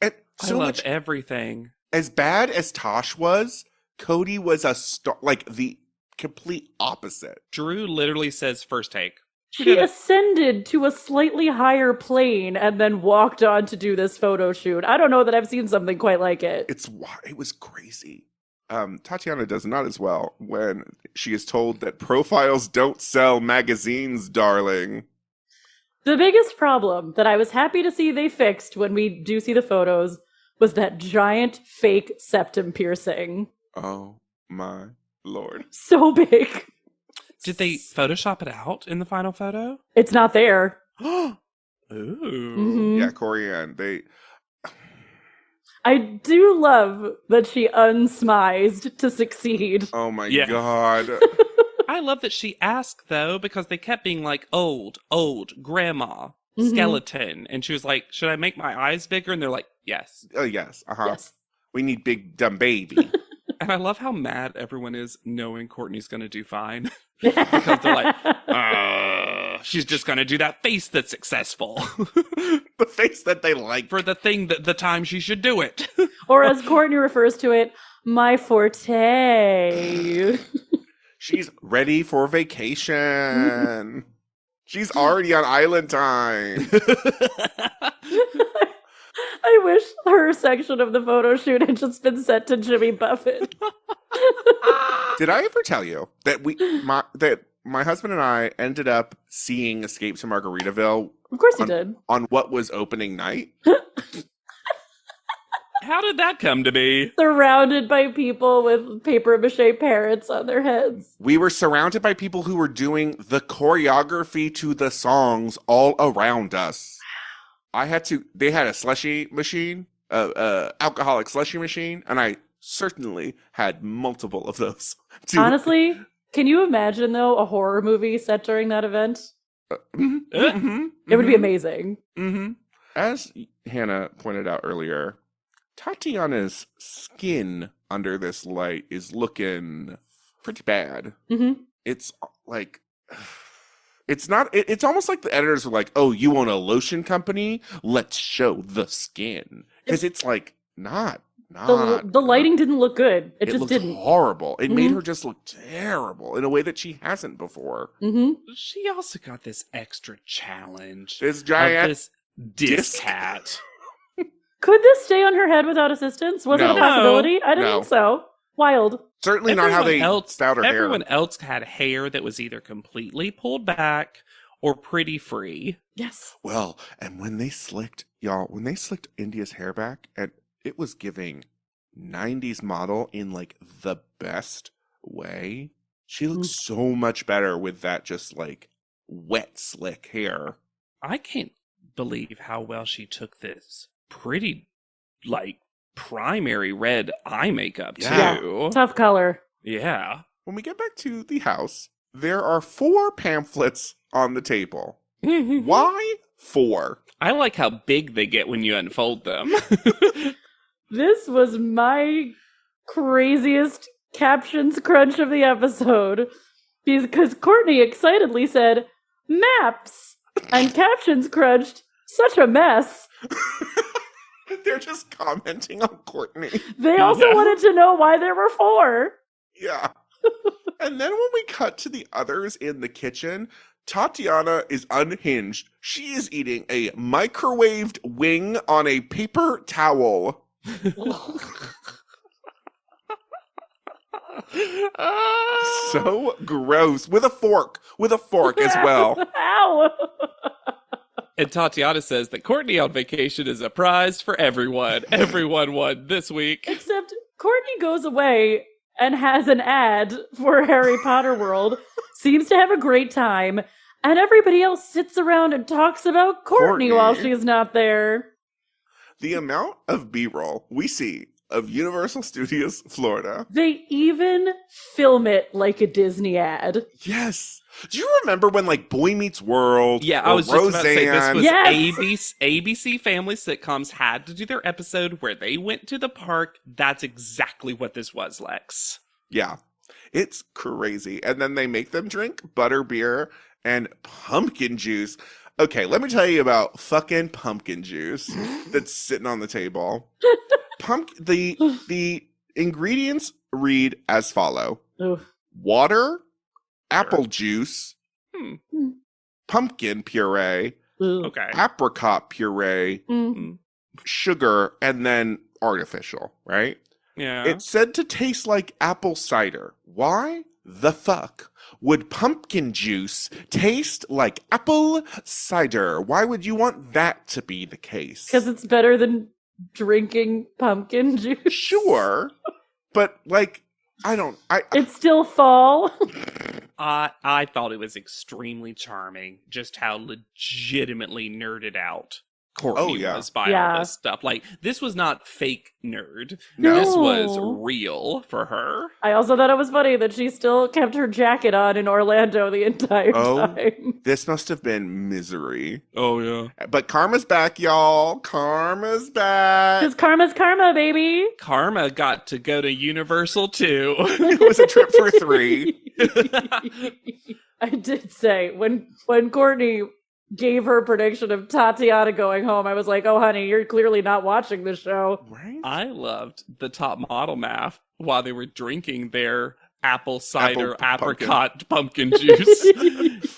And so I love much everything. As bad as Tosh was, Cody was a star, like the complete opposite. Drew literally says first take. She ascended to a slightly higher plane and then walked on to do this photo shoot. I don't know that I've seen something quite like it. It was crazy. Tatiana does not as well when she is told that profiles don't sell magazines, darling. The biggest problem that I was happy to see they fixed when we do see the photos was that giant fake septum piercing. Oh my Lord. So big. Did they Photoshop it out in the final photo? It's not there. Ooh. Yeah, Corianne, I do love that she unsmized to succeed. Oh my God. I love that she asked, though, because they kept being like, old, grandma, skeleton. And she was like, should I make my eyes bigger? And they're like, yes. Oh, yes. Yes. We need big, dumb baby. And I love how mad everyone is knowing Courtney's going to do fine. Because they're like, she's just going to do that face that's successful. The face that they like. For the thing that the time she should do it. Or as Courtney refers to it, my forte. She's ready for vacation. She's already on island time. I wish her section of the photo shoot had just been set to Jimmy Buffett. Did I ever tell you that my husband and I ended up seeing Escape to Margaritaville? Of course you did. On what was opening night? How did that come to be? Surrounded by people with paper mache parrots on their heads. We were surrounded by people who were doing the choreography to the songs all around us. They had a slushy machine, alcoholic slushy machine, and I certainly had multiple of those. Honestly, can you imagine, though, a horror movie set during that event? It would be amazing. As Hannah pointed out earlier, Tatiana's skin under this light is looking pretty bad. It's like... It's almost like the editors were like, oh, you own a lotion company? Let's show the skin. Because it's like, not. The lighting didn't look good. It just didn't. Horrible. It made her just look terrible in a way that she hasn't before. She also got this extra challenge. This giant this disc hat. Could this stay on her head without assistance? Was it a possibility? I didn't think so. Wild. Certainly not how they styled her hair. Everyone else had hair that was either completely pulled back or pretty free. Yes. Well, and when they slicked India's hair back, and it was giving 90s model in like the best way. She looks so much better with that just like wet slick hair. I can't believe how well she took this pretty like primary red eye makeup too. Yeah. Tough color. Yeah. When we get back to the house, there are 4 pamphlets on the table. Why 4? I like how big they get when you unfold them. This was my craziest captions crunch of the episode. Because Courtney excitedly said, maps! And captions crunched, such a mess. They're just commenting on Courtney. They also wanted to know why there were 4. Yeah. And then when we cut to the others in the kitchen, Tatiana is unhinged. She is eating a microwaved wing on a paper towel. So gross. With a fork as well. Ow! And Tatiana says that Courtney on vacation is a prize for everyone. Everyone won this week. Except Courtney goes away and has an ad for Harry Potter World, seems to have a great time, and everybody else sits around and talks about Courtney while she's not there. The amount of B-roll we see of Universal Studios Florida. They even film it like a Disney ad. Yes. Do you remember when like Boy Meets World? Yeah, I was just about to say this was Yes! ABC family sitcoms had to do their episode where they went to the park. That's exactly what this was, Lex. Yeah. It's crazy. And then they make them drink butterbeer and pumpkin juice. Okay, let me tell you about fucking pumpkin juice that's sitting on the table. The ingredients read as follow. Oof. Water, apple juice, pumpkin puree, apricot puree, sugar, and then artificial, right? Yeah. It's said to taste like apple cider. Why the fuck would pumpkin juice taste like apple cider? Why would you want that to be the case? Because it's better than drinking pumpkin juice. Sure. But like, it's still fall. I thought it was extremely charming just how legitimately nerded out Courtney was by all this stuff. Like, this was not fake nerd. No. This was real for her. I also thought it was funny that she still kept her jacket on in Orlando the entire time. This must have been misery. Oh, yeah. But Karma's back, y'all. Karma's back. Because Karma's karma, baby. Karma got to go to Universal, too. It was a trip for 3. I did say, when Courtney gave her prediction of Tatiana going home, I was like, oh, honey, you're clearly not watching the show. Right? I loved the top model math while they were drinking their apple cider apricot pumpkin juice.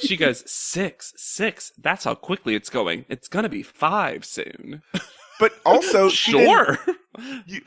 She goes, 6. That's how quickly it's going. It's going to be 5 soon. But also, sure.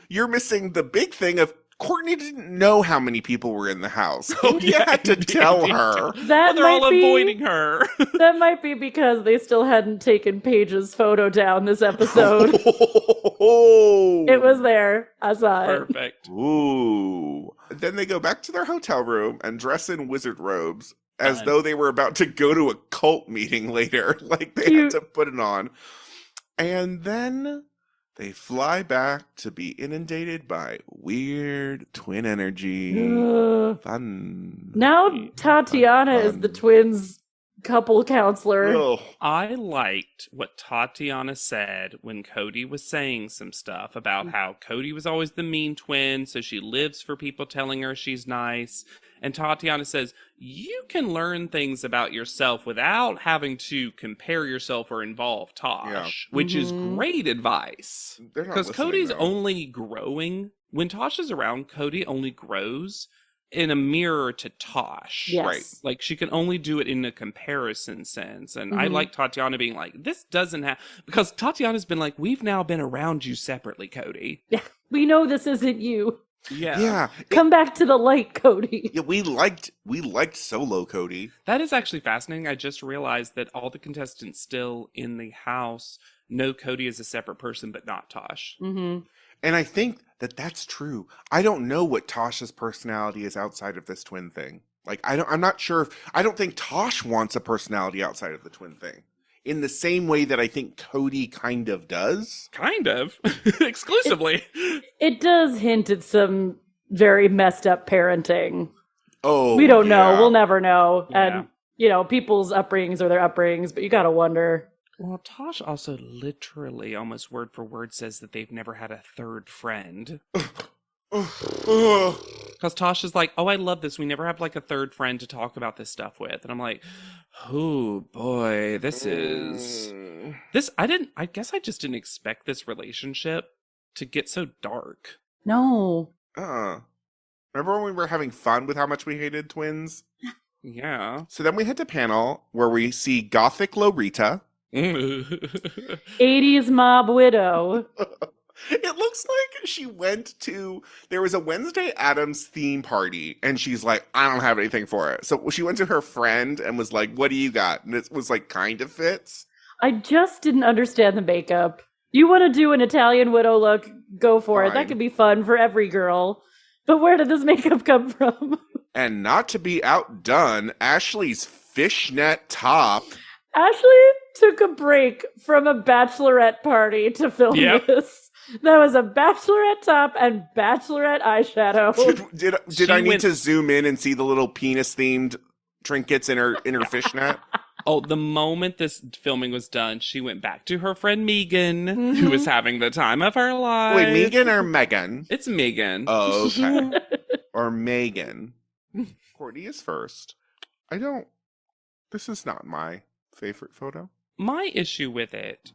You're missing the big thing of Courtney didn't know how many people were in the house. You yeah, had to tell her. They're all avoiding her. That might be because they still hadn't taken Paige's photo down this episode. It was there. I saw it. Perfect. Ooh. Then they go back to their hotel room and dress in wizard robes as though they were about to go to a cult meeting later. Like they had to put it on. And then they fly back to be inundated by weird twin energy. Fun. Now Tatiana is the twins' couple counselor. Ugh. I liked what Tatiana said when Cody was saying some stuff about how Cody was always the mean twin, so she lives for people telling her she's nice. And Tatiana says, you can learn things about yourself without having to compare yourself or involve Tosh, which is great advice. Because Cody's only growing. When Tosh is around, Cody only grows in a mirror to Tosh. Yes. Right. Like, she can only do it in a comparison sense. And I like Tatiana being like, this doesn't have... Because Tatiana's been like, we've now been around you separately, Cody. Yeah, we know this isn't you. Yeah. Come back to the light, Cody. Yeah, we liked Solo Cody. That is actually fascinating. I just realized that all the contestants still in the house know Cody is a separate person, but not Tosh. Mm-hmm. And I think that that's true. I don't know what Tosh's personality is outside of this twin thing. Like, I'm not sure I don't think Tosh wants a personality outside of the twin thing. In the same way that I think Cody kind of does. Kind of. Exclusively. It does hint at some very messed up parenting. Oh, we don't know. We'll never know. Yeah. And, people's upbringings are their upbringings, but you got to wonder. Well, Tosh also literally, almost word for word, says that they've never had a third friend. Because Tosh is like, oh, I love this. We never have like a third friend to talk about this stuff with. And I'm like, oh boy, this. I guess I just didn't expect this relationship to get so dark. No. Remember when we were having fun with how much we hated twins? Yeah. So then we head to panel where we see Gothic Lorita. 80s mob widow. It looks like she there was a Wednesday Addams theme party, and she's like, I don't have anything for it. So she went to her friend and was like, what do you got? And it was like, kind of fits. I just didn't understand the makeup. You want to do an Italian widow look, go for it. That could be fun for every girl. But where did this makeup come from? And not to be outdone, Ashley's fishnet top. Ashley took a break from a bachelorette party to film this. That was a bachelorette top and bachelorette eyeshadow. Did I need to zoom in and see the little penis-themed trinkets in her fishnet? Oh, the moment this filming was done, she went back to her friend Megan, who was having the time of her life. Wait, Megan or Megan? It's Megan. Oh, okay. Or Megan. Courtney is first. This is not my favorite photo. My issue with it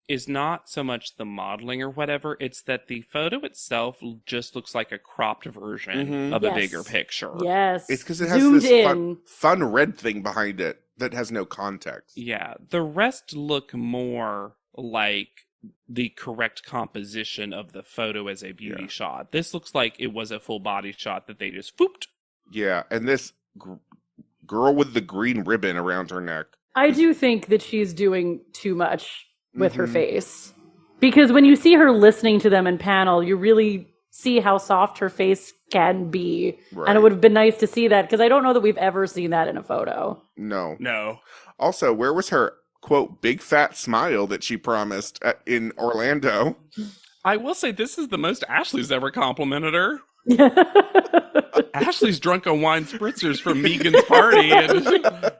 is not so much the modeling or whatever, it's that the photo itself just looks like a cropped version of a bigger picture. Yes. It's because it has Zoomed this fun red thing behind it that has no context. Yeah. The rest look more like the correct composition of the photo as a beauty shot. This looks like it was a full body shot that they just whooped. Yeah, and this girl with the green ribbon around her neck. I do think that she's doing too much with her face. Because when you see her listening to them in panel, you really see how soft her face can be. Right. And it would have been nice to see that, because I don't know that we've ever seen that in a photo. No. Also, where was her, quote, big fat smile that she promised in Orlando? I will say this is the most Ashley's ever complimented her. Ashley's drunk on wine spritzers from Megan's party, and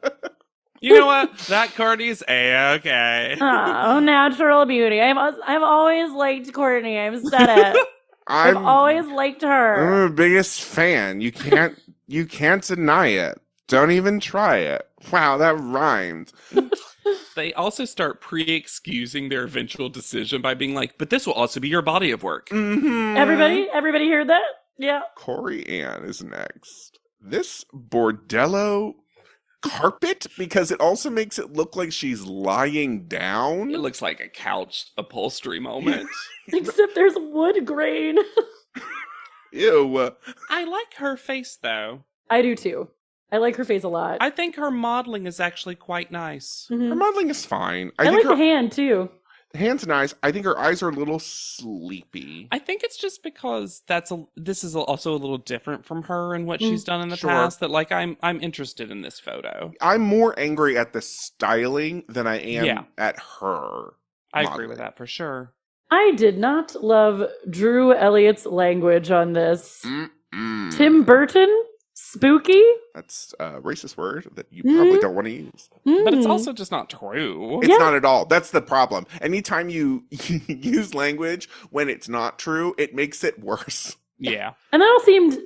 you know what? That Courtney's A-okay. Oh, natural beauty. I've always liked Courtney. I've said it. I've always liked her. I'm the biggest fan. You can't deny it. Don't even try it. Wow, that rhymed. They also start pre-excusing their eventual decision by being like, but this will also be your body of work. Mm-hmm. Everybody heard that? Yeah. Corey Ann is next. This bordello carpet, because it also makes it look like she's lying down. It looks like a couch upholstery moment. Except there's wood grain. Ew. I like her face, though. I do, too. I like her face a lot. I think her modeling is actually quite nice. Mm-hmm. Her modeling is fine. I like the hand, too. The hand's nice. I think her eyes are a little sleepy. I think it's just because this is also a little different from her and what she's done in the past. That like I'm interested in this photo. I'm more angry at the styling than I am at her. I agree with that for sure. I did not love Drew Elliott's language on this. Mm-mm. Tim Burton? Spooky? That's a racist word that you probably don't want to use. But it's also just not true. It's not at all. That's the problem. Anytime you use language when it's not true, it makes it worse. Yeah. And that all seemed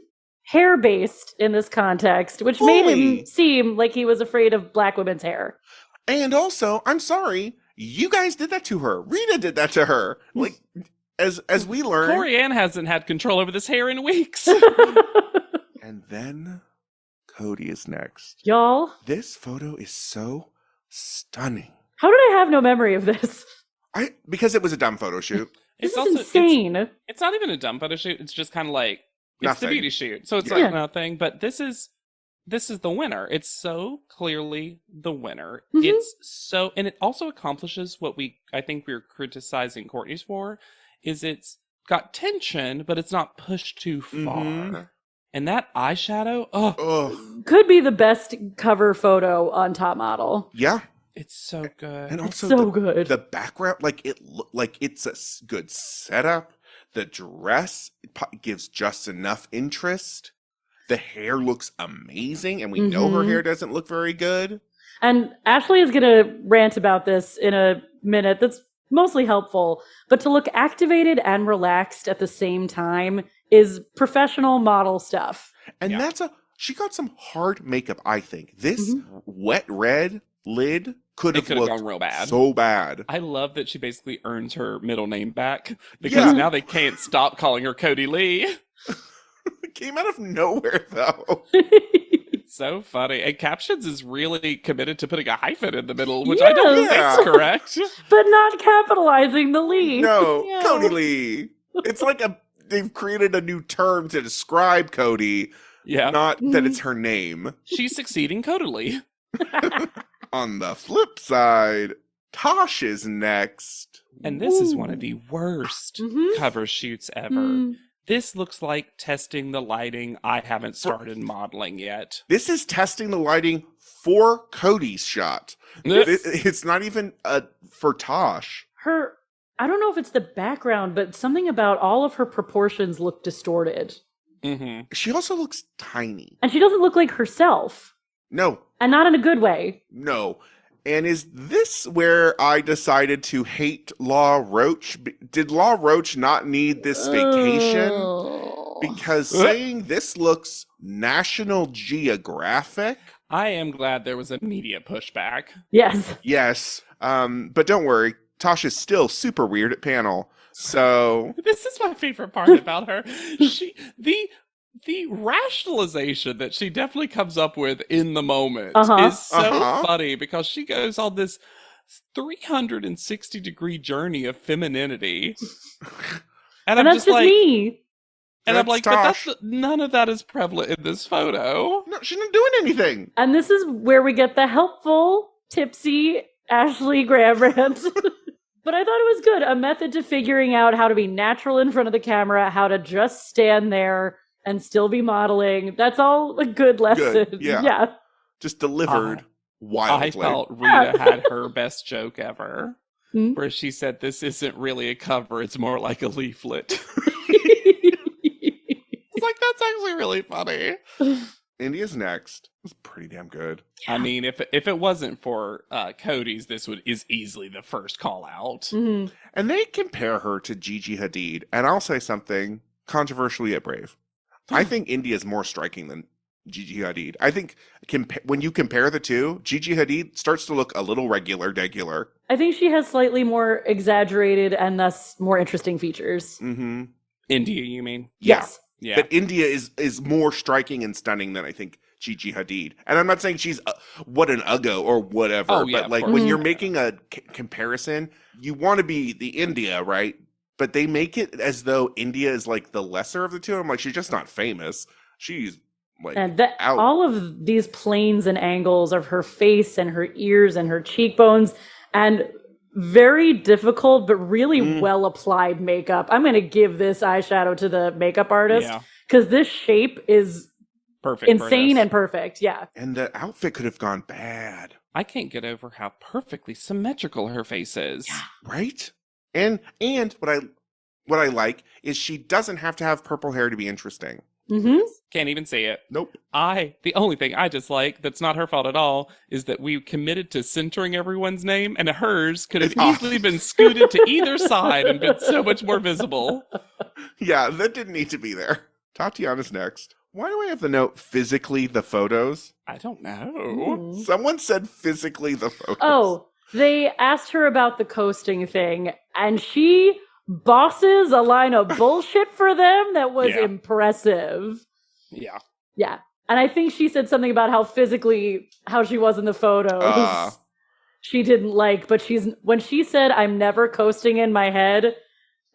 hair-based in this context, which made him seem like he was afraid of black women's hair. And also, I'm sorry, you guys did that to her. Rita did that to her. Like, as we learned... Corey Ann hasn't had control over this hair in weeks. And then Cody is next. Y'all. This photo is so stunning. How did I have no memory of this? Because it was a dumb photo shoot. This is insane. It's not even a dumb photo shoot. It's just kind of like It's the beauty shoot. So it's like nothing, but this is the winner. It's so clearly the winner. And it also accomplishes what I think we're criticizing Courtney's for, is it's got tension, but it's not pushed too far. And that eyeshadow, could be the best cover photo on Top Model. Yeah. It's so good. And also so good. The background, it's a good setup. The dress gives just enough interest. The hair looks amazing, and we know her hair doesn't look very good. And Ashley is going to rant about this in a minute. That's mostly helpful. But to look activated and relaxed at the same time is professional model stuff. And she got some hard makeup, I think. This wet red lid could have gone real bad. So bad. I love that she basically earns her middle name back, because now they can't stop calling her Cody Lee. It came out of nowhere, though. It's so funny. And Captions is really committed to putting a hyphen in the middle, which I don't think's correct. But not capitalizing the Lee. No, Cody Lee. It's like they've created a new term to describe Cody. Yeah. Not that it's her name. She's succeeding Cody Lee. On the flip side, Tosh is next. And this is one of the worst cover shoots ever. This looks like testing the lighting. I haven't started modeling yet. This is testing the lighting for Cody's shot. It's not even for Tosh. I don't know if it's the background, but something about all of her proportions look distorted. She also looks tiny. And she doesn't look like herself. No. And not in a good way. No. And is this where I decided to hate Law Roach? Did Law Roach not need this vacation? Because saying this looks National Geographic. I am glad there was immediate pushback. Yes. Yes. But don't worry. Tasha's still super weird at panel. So this is my favorite part about her. The rationalization that she definitely comes up with in the moment is so funny, because she goes on this 360-degree journey of femininity. And I'm that's just me. And I'm like, Tosh. But none of that is prevalent in this photo. No, she's not doing anything. And this is where we get the helpful, tipsy Ashley Grambrandt. But I thought it was good. A method to figuring out how to be natural in front of the camera, how to just stand there and still be modeling. That's all a good lesson. Good. Yeah. Just delivered wildly. I felt Rita had her best joke ever, where she said, "This isn't really a cover, it's more like a leaflet." It's like, that's actually really funny. India's next. It was pretty damn good. Yeah. I mean, if it wasn't for Cody's, this is easily the first call out. And they compare her to Gigi Hadid. And I'll say something controversially yet brave. I think India is more striking than Gigi Hadid. I think when you compare the two, Gigi Hadid starts to look a little regular. I think she has slightly more exaggerated and thus more interesting features. India, you mean? Yes. Yeah. But India is more striking and stunning than I think Gigi Hadid. And I'm not saying she's what an uggo or whatever, but like when you're making a comparison, you want to be the India, right? But they make it as though India is like the lesser of the two. I'm like, she's just not famous. She's like out. All of these planes and angles of her face and her ears and her cheekbones and very difficult but really well applied makeup. I'm going to give this eyeshadow to the makeup artist because this shape is perfect, insane and perfect. Yeah. And the outfit could have gone bad. I can't get over how perfectly symmetrical her face is. Yeah. Right? And what I like is she doesn't have to have purple hair to be interesting. Can't even see it. Nope. The only thing I dislike that's not her fault at all is that we committed to centering everyone's name, and hers could have easily been scooted to either side and been so much more visible. Yeah, that didn't need to be there. Tatiana's next. Why do I have the note physically the photos? I don't know. Someone said physically the photos. Oh, they asked her about the coasting thing, and she bosses a line of bullshit for them that was impressive. Yeah. Yeah. And I think she said something about how she was in the photos. She didn't like, but when she said, "I'm never coasting in my head,"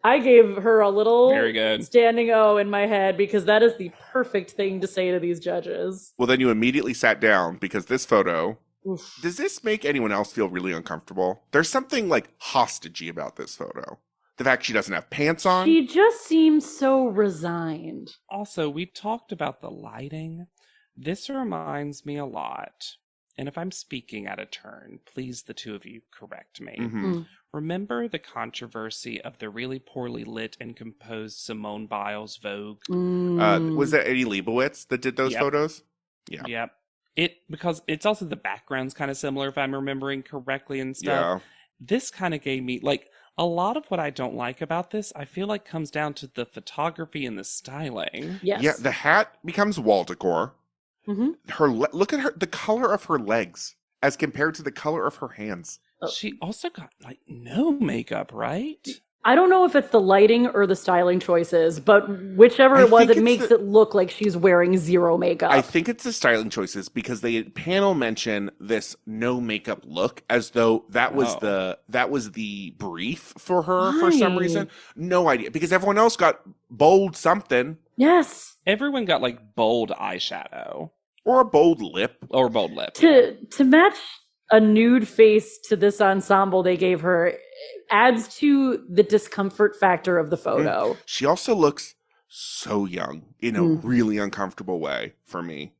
I gave her a little very good standing O in my head because that is the perfect thing to say to these judges. Well, then you immediately sat down because this photo... Oof. Does this make anyone else feel really uncomfortable? There's something like hostagey about this photo. The fact she doesn't have pants on. She just seems so resigned. Also, we talked about the lighting. This reminds me a lot, and if I'm speaking out of turn, please the two of you correct me. Remember the controversy of the really poorly lit and composed Simone Biles Vogue? Was that Eddie Leibovitz that did those photos? Yeah. Yep. Because it's also the background's kind of similar, if I'm remembering correctly and stuff. Yeah. This kind of gave me, like, a lot of what I don't like about this, I feel like comes down to the photography and the styling. Yes. Yeah, the hat becomes wall decor. Look at the color of her legs as compared to the color of her hands. She also got, like, no makeup, right? I don't know if it's the lighting or the styling choices, but whichever it was, it makes it look like she's wearing zero makeup. I think it's the styling choices because they panel mention this no makeup look as though that was the brief for her for some reason. No idea, because everyone else got bold something. Yes. Everyone got like bold eyeshadow. Or a bold lip. To match a nude face to this ensemble they gave her adds to the discomfort factor of the photo. She also looks so young in a really uncomfortable way for me.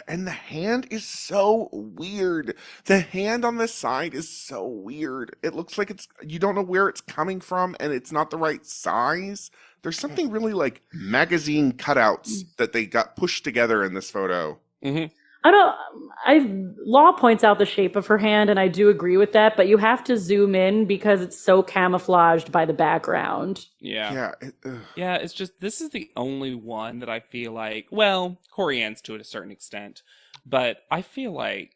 And the hand is so weird. The hand on the side is so weird. It looks like you don't know where it's coming from and it's not the right size. There's something really like magazine cutouts that they got pushed together in this photo. Law points out the shape of her hand, and I do agree with that, but you have to zoom in because it's so camouflaged by the background. Yeah. It's just, this is the only one that I feel like, well, Corianne's to a certain extent, but I feel like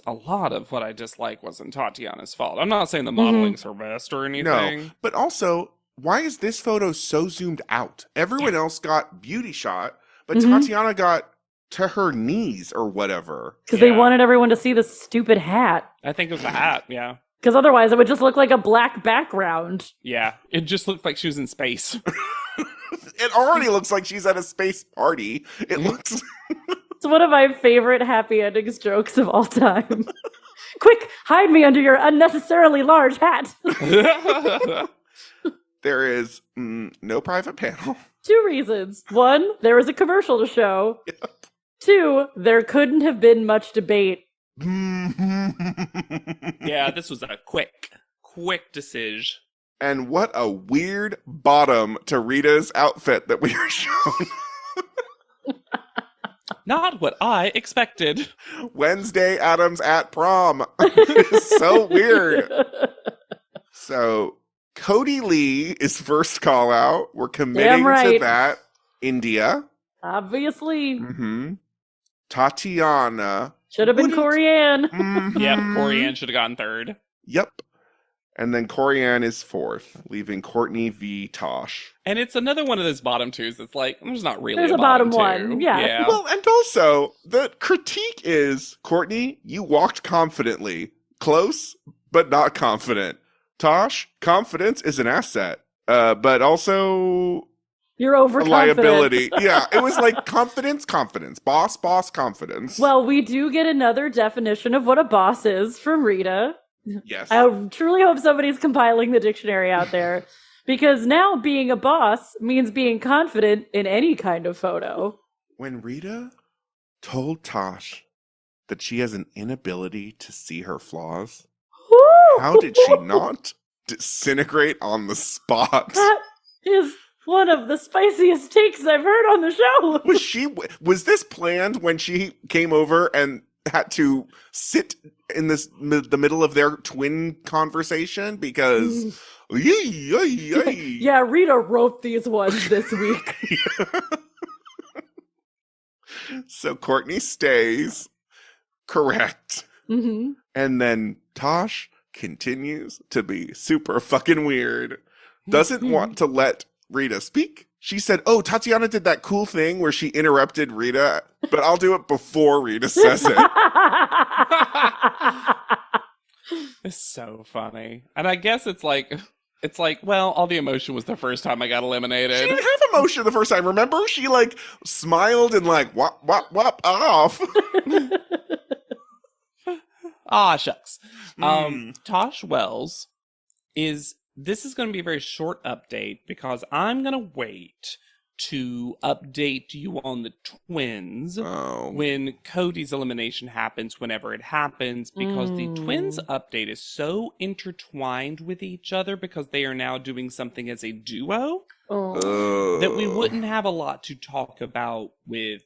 a lot of what I dislike wasn't Tatiana's fault. I'm not saying the modeling's her best or anything. No, but also, why is this photo so zoomed out? Everyone else got beauty shot, but Tatiana got to her knees or whatever. Because they wanted everyone to see the stupid hat. I think it was the hat, yeah. Because otherwise it would just look like a black background. Yeah, it just looked like she was in space. It already looks like she's at a space party. It looks... It's one of my favorite happy endings jokes of all time. Quick, hide me under your unnecessarily large hat. There is no private panel. 2 reasons. 1, there was a commercial to show. Yep. 2, there couldn't have been much debate. Yeah, this was a quick decision. And what a weird bottom to Rita's outfit that we were shown. Not what I expected. Wednesday Addams at prom. So weird. So Cody Lee is first call out. We're committing to that. India. Obviously. Tatiana. Should have been Corianne. Yep, Corianne should have gotten third. Yep. And then Corianne is fourth, leaving Courtney v. Tosh. And it's another one of those bottom twos that's like, there's not really there's a bottom two. one. Yeah. Well, and also, the critique is, Courtney, you walked confidently. Close, but not confident. Tosh, confidence is an asset, but also... You're overconfident. A liability. Yeah, it was like confidence. Boss, confidence. Well, we do get another definition of what a boss is from Rita. Yes. I truly hope somebody's compiling the dictionary out there. Because now being a boss means being confident in any kind of photo. When Rita told Tosh that she has an inability to see her flaws, how did she not disintegrate on the spot? That is one of the spiciest takes I've heard on the show. Was this planned when she came over and had to sit in the middle of their twin conversation? Because yeah, Rita wrote these ones this week. So Courtney stays correct. And then Tosh continues to be super fucking weird. Doesn't want to let Rita speak. She said, oh, Tatiana did that cool thing where she interrupted Rita, but I'll do it before Rita says it. It's so funny. And I guess it's like, It's like, well, all the emotion was the first time I got eliminated. She didn't have emotion the first time, remember? She, like, smiled and, like, wop, wop, wop, off. Ah, shucks. Tosh Wells this is going to be a very short update because I'm going to wait to update you on the twins when Cody's elimination happens, whenever it happens, because the twins update is so intertwined with each other because they are now doing something as a duo that we wouldn't have a lot to talk about with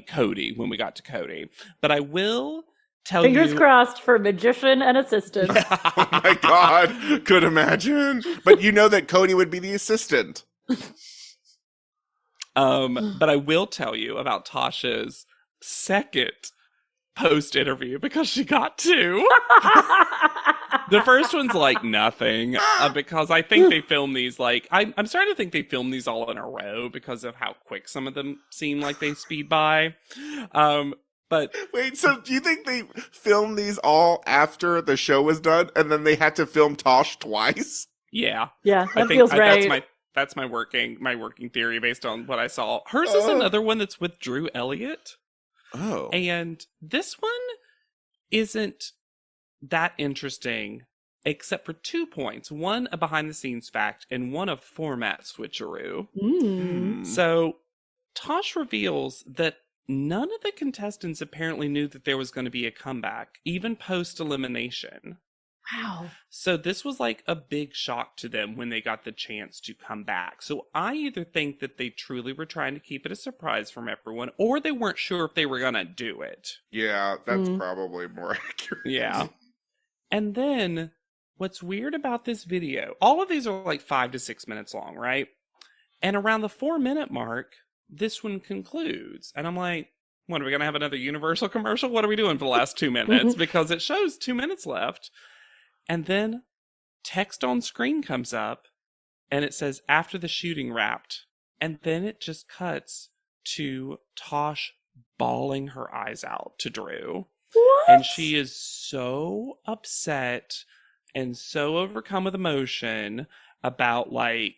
Cody when we got to Cody. But I will tell you... Fingers crossed for magician and assistant. Oh my God. Could imagine. But you know that Cody would be the assistant. But I will tell you about Tasha's second post-interview because she got two. The first one's like nothing because I think they film these like... I'm starting to think they film these all in a row because of how quick some of them seem like they speed by. But wait, so do you think they filmed these all after the show was done and then they had to film Tosh twice? Yeah. Yeah, that feels right. That's my working theory based on what I saw. Hers is another one that's with Drew Elliott. Oh. And this one isn't that interesting, except for 2 points. One, a behind-the-scenes fact, and one, a format switcheroo. So, Tosh reveals that none of the contestants apparently knew that there was going to be a comeback, even post-elimination. Wow. So this was like a big shock to them when they got the chance to come back. So I either think that they truly were trying to keep it a surprise from everyone, or they weren't sure if they were going to do it. Yeah, that's probably more accurate. Yeah. And then what's weird about this video, all of these are like 5 to 6 minutes long, right? And around the 4-minute mark, this one concludes. And I'm like, what, are we going to have another Universal commercial? What are we doing for the last 2 minutes? Because it shows 2 minutes left. And then text on screen comes up and it says after the shooting wrapped. And then it just cuts to Tosh bawling her eyes out to Drew. What? And she is so upset and so overcome with emotion about like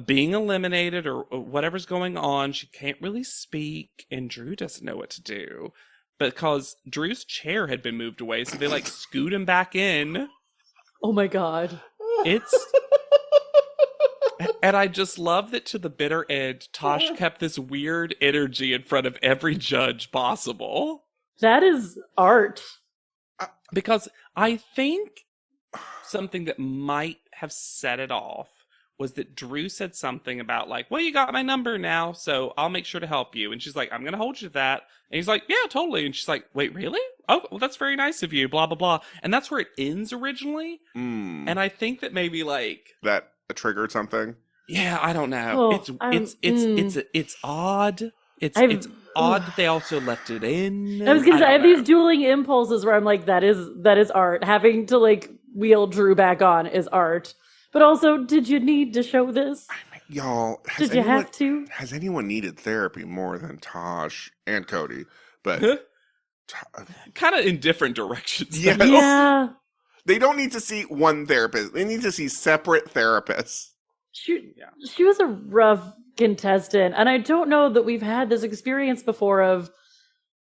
being eliminated or whatever's going on. She can't really speak and Drew doesn't know what to do because Drew's chair had been moved away. So they like scoot him back in. Oh my God. And I just love that to the bitter end, Tosh kept this weird energy in front of every judge possible. That is art. Because I think something that might have set it off was that Drew said something about like, well, you got my number now, so I'll make sure to help you. And she's like, I'm going to hold you to that. And he's like, yeah, totally. And she's like, wait, really? Oh, well, that's very nice of you, blah, blah, blah. And that's where it ends originally. And I think that maybe like... that triggered something? Yeah, I don't know. It's odd. It's odd that they also left it in. I was going to say, I have these dueling impulses where I'm like, that is art. Having to like wheel Drew back on is art. But also, did you need to show this? Y'all, did you have to? Has anyone needed therapy more than Tosh and Cody? But kind of in different directions. Yes. Yeah. They don't need to see one therapist. They need to see separate therapists. She was a rough contestant. And I don't know that we've had this experience before of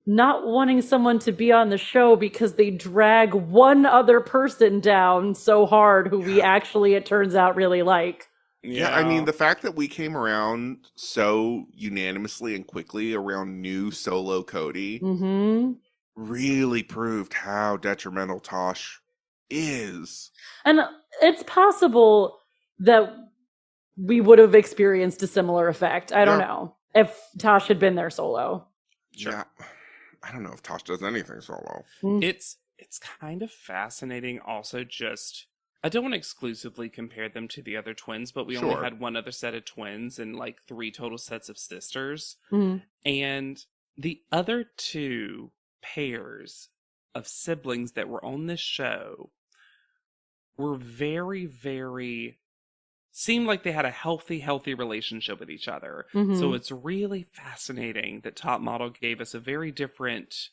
not wanting someone to be on the show because they drag one other person down so hard who we actually, it turns out, really like. Yeah, I mean, the fact that we came around so unanimously and quickly around new solo Cody really proved how detrimental Tosh is. And it's possible that we would have experienced a similar effect. I don't know. If Tosh had been there solo. Sure. Yeah. I don't know if Tosh does anything solo. It's kind of fascinating also just... I don't want to exclusively compare them to the other twins, but we only had one other set of twins and like 3 total sets of sisters. And the other 2 pairs of siblings that were on this show were very, very... seemed like they had a healthy relationship with each other. So it's really fascinating that Top Model gave us a very different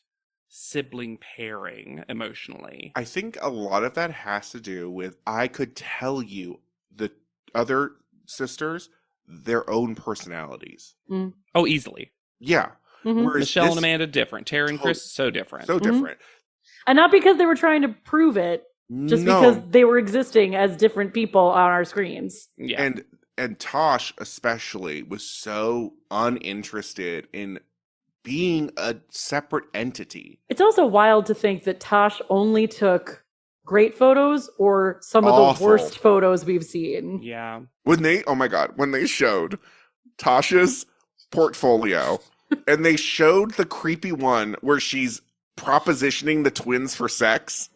sibling pairing emotionally. I think a lot of that has to do with I could tell you the other sisters their own personalities. Mm. Oh, easily. Yeah. Mm-hmm. Michelle and Amanda different. Tara and Chris so different. So different. And not because they were trying to prove it, just because they were existing as different people on our screens. Yeah. And Tosh especially was so uninterested in being a separate entity. It's also wild to think that Tosh only took great photos or some of the worst photos we've seen. Yeah. When they showed Tasha's portfolio and they showed the creepy one where she's propositioning the twins for sex.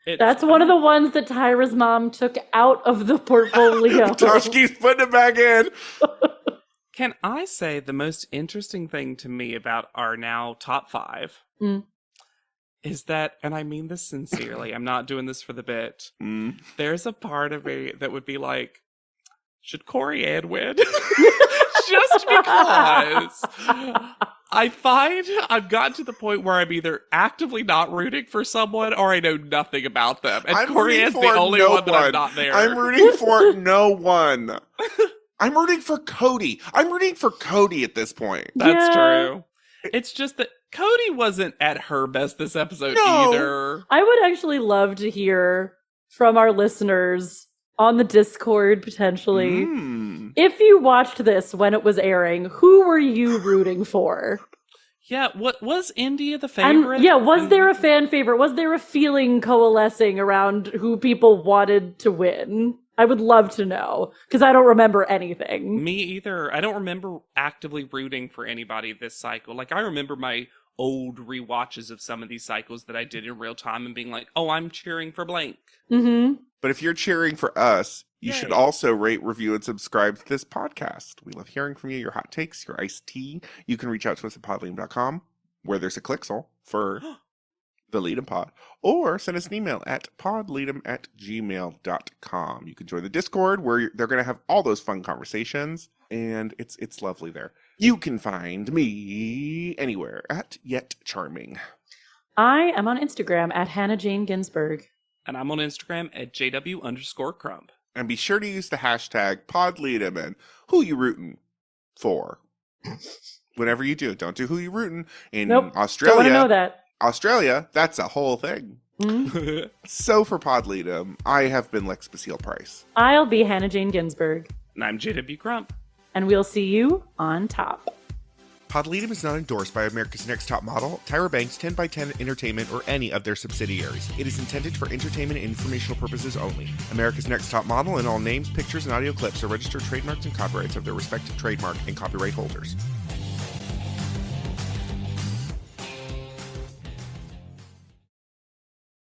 That's one of the ones that Tyra's mom took out of the portfolio. Tosh keeps putting it back in. Can I say the most interesting thing to me about our now top 5 is that, and I mean this sincerely, I'm not doing this for the bit, there's a part of me that would be like, should Corey Ann win? Just because I find I've gotten to the point where I'm either actively not rooting for someone or I know nothing about them. And Corey Ann's the only one that I'm not there. I'm rooting for no one. I'm rooting for Cody. I'm rooting for Cody at this point. That's true. It's just that Cody wasn't at her best this episode either. I would actually love to hear from our listeners on the Discord, potentially. If you watched this when it was airing, who were you rooting for? Yeah, what was India the favorite? And, was there a fan favorite? Was there a feeling coalescing around who people wanted to win? I would love to know, because I don't remember anything. Me either. I don't remember actively rooting for anybody this cycle. Like, I remember my old rewatches of some of these cycles that I did in real time and being like, oh, I'm cheering for blank. Mm-hmm. But if you're cheering for us, you should also rate, review, and subscribe to this podcast. We love hearing from you, your hot takes, your iced tea. You can reach out to us at podleadum.com, where there's a clicksel for the Leadum Pod, or send us an email at podleadum@gmail.com. You can join the Discord, where they're going to have all those fun conversations, and it's lovely there. You can find me anywhere at Yet Charming. I am on Instagram at Hannah Jane Ginsburg. And I'm on Instagram at JW_Crump. And be sure to use the hashtag PodLeadum and who you rooting for. Whenever you do, don't do who you rooting. In Australia, don't want to know that. Australia, that's a whole thing. So for PodLeadum, I have been Lex Basile-Price. I'll be Hannah Jane Ginsburg. And I'm JW Crump. And we'll see you on top. PodLeadum is not endorsed by America's Next Top Model, Tyra Banks, 10x10 Entertainment, or any of their subsidiaries. It is intended for entertainment and informational purposes only. America's Next Top Model and all names, pictures, and audio clips are registered trademarks and copyrights of their respective trademark and copyright holders.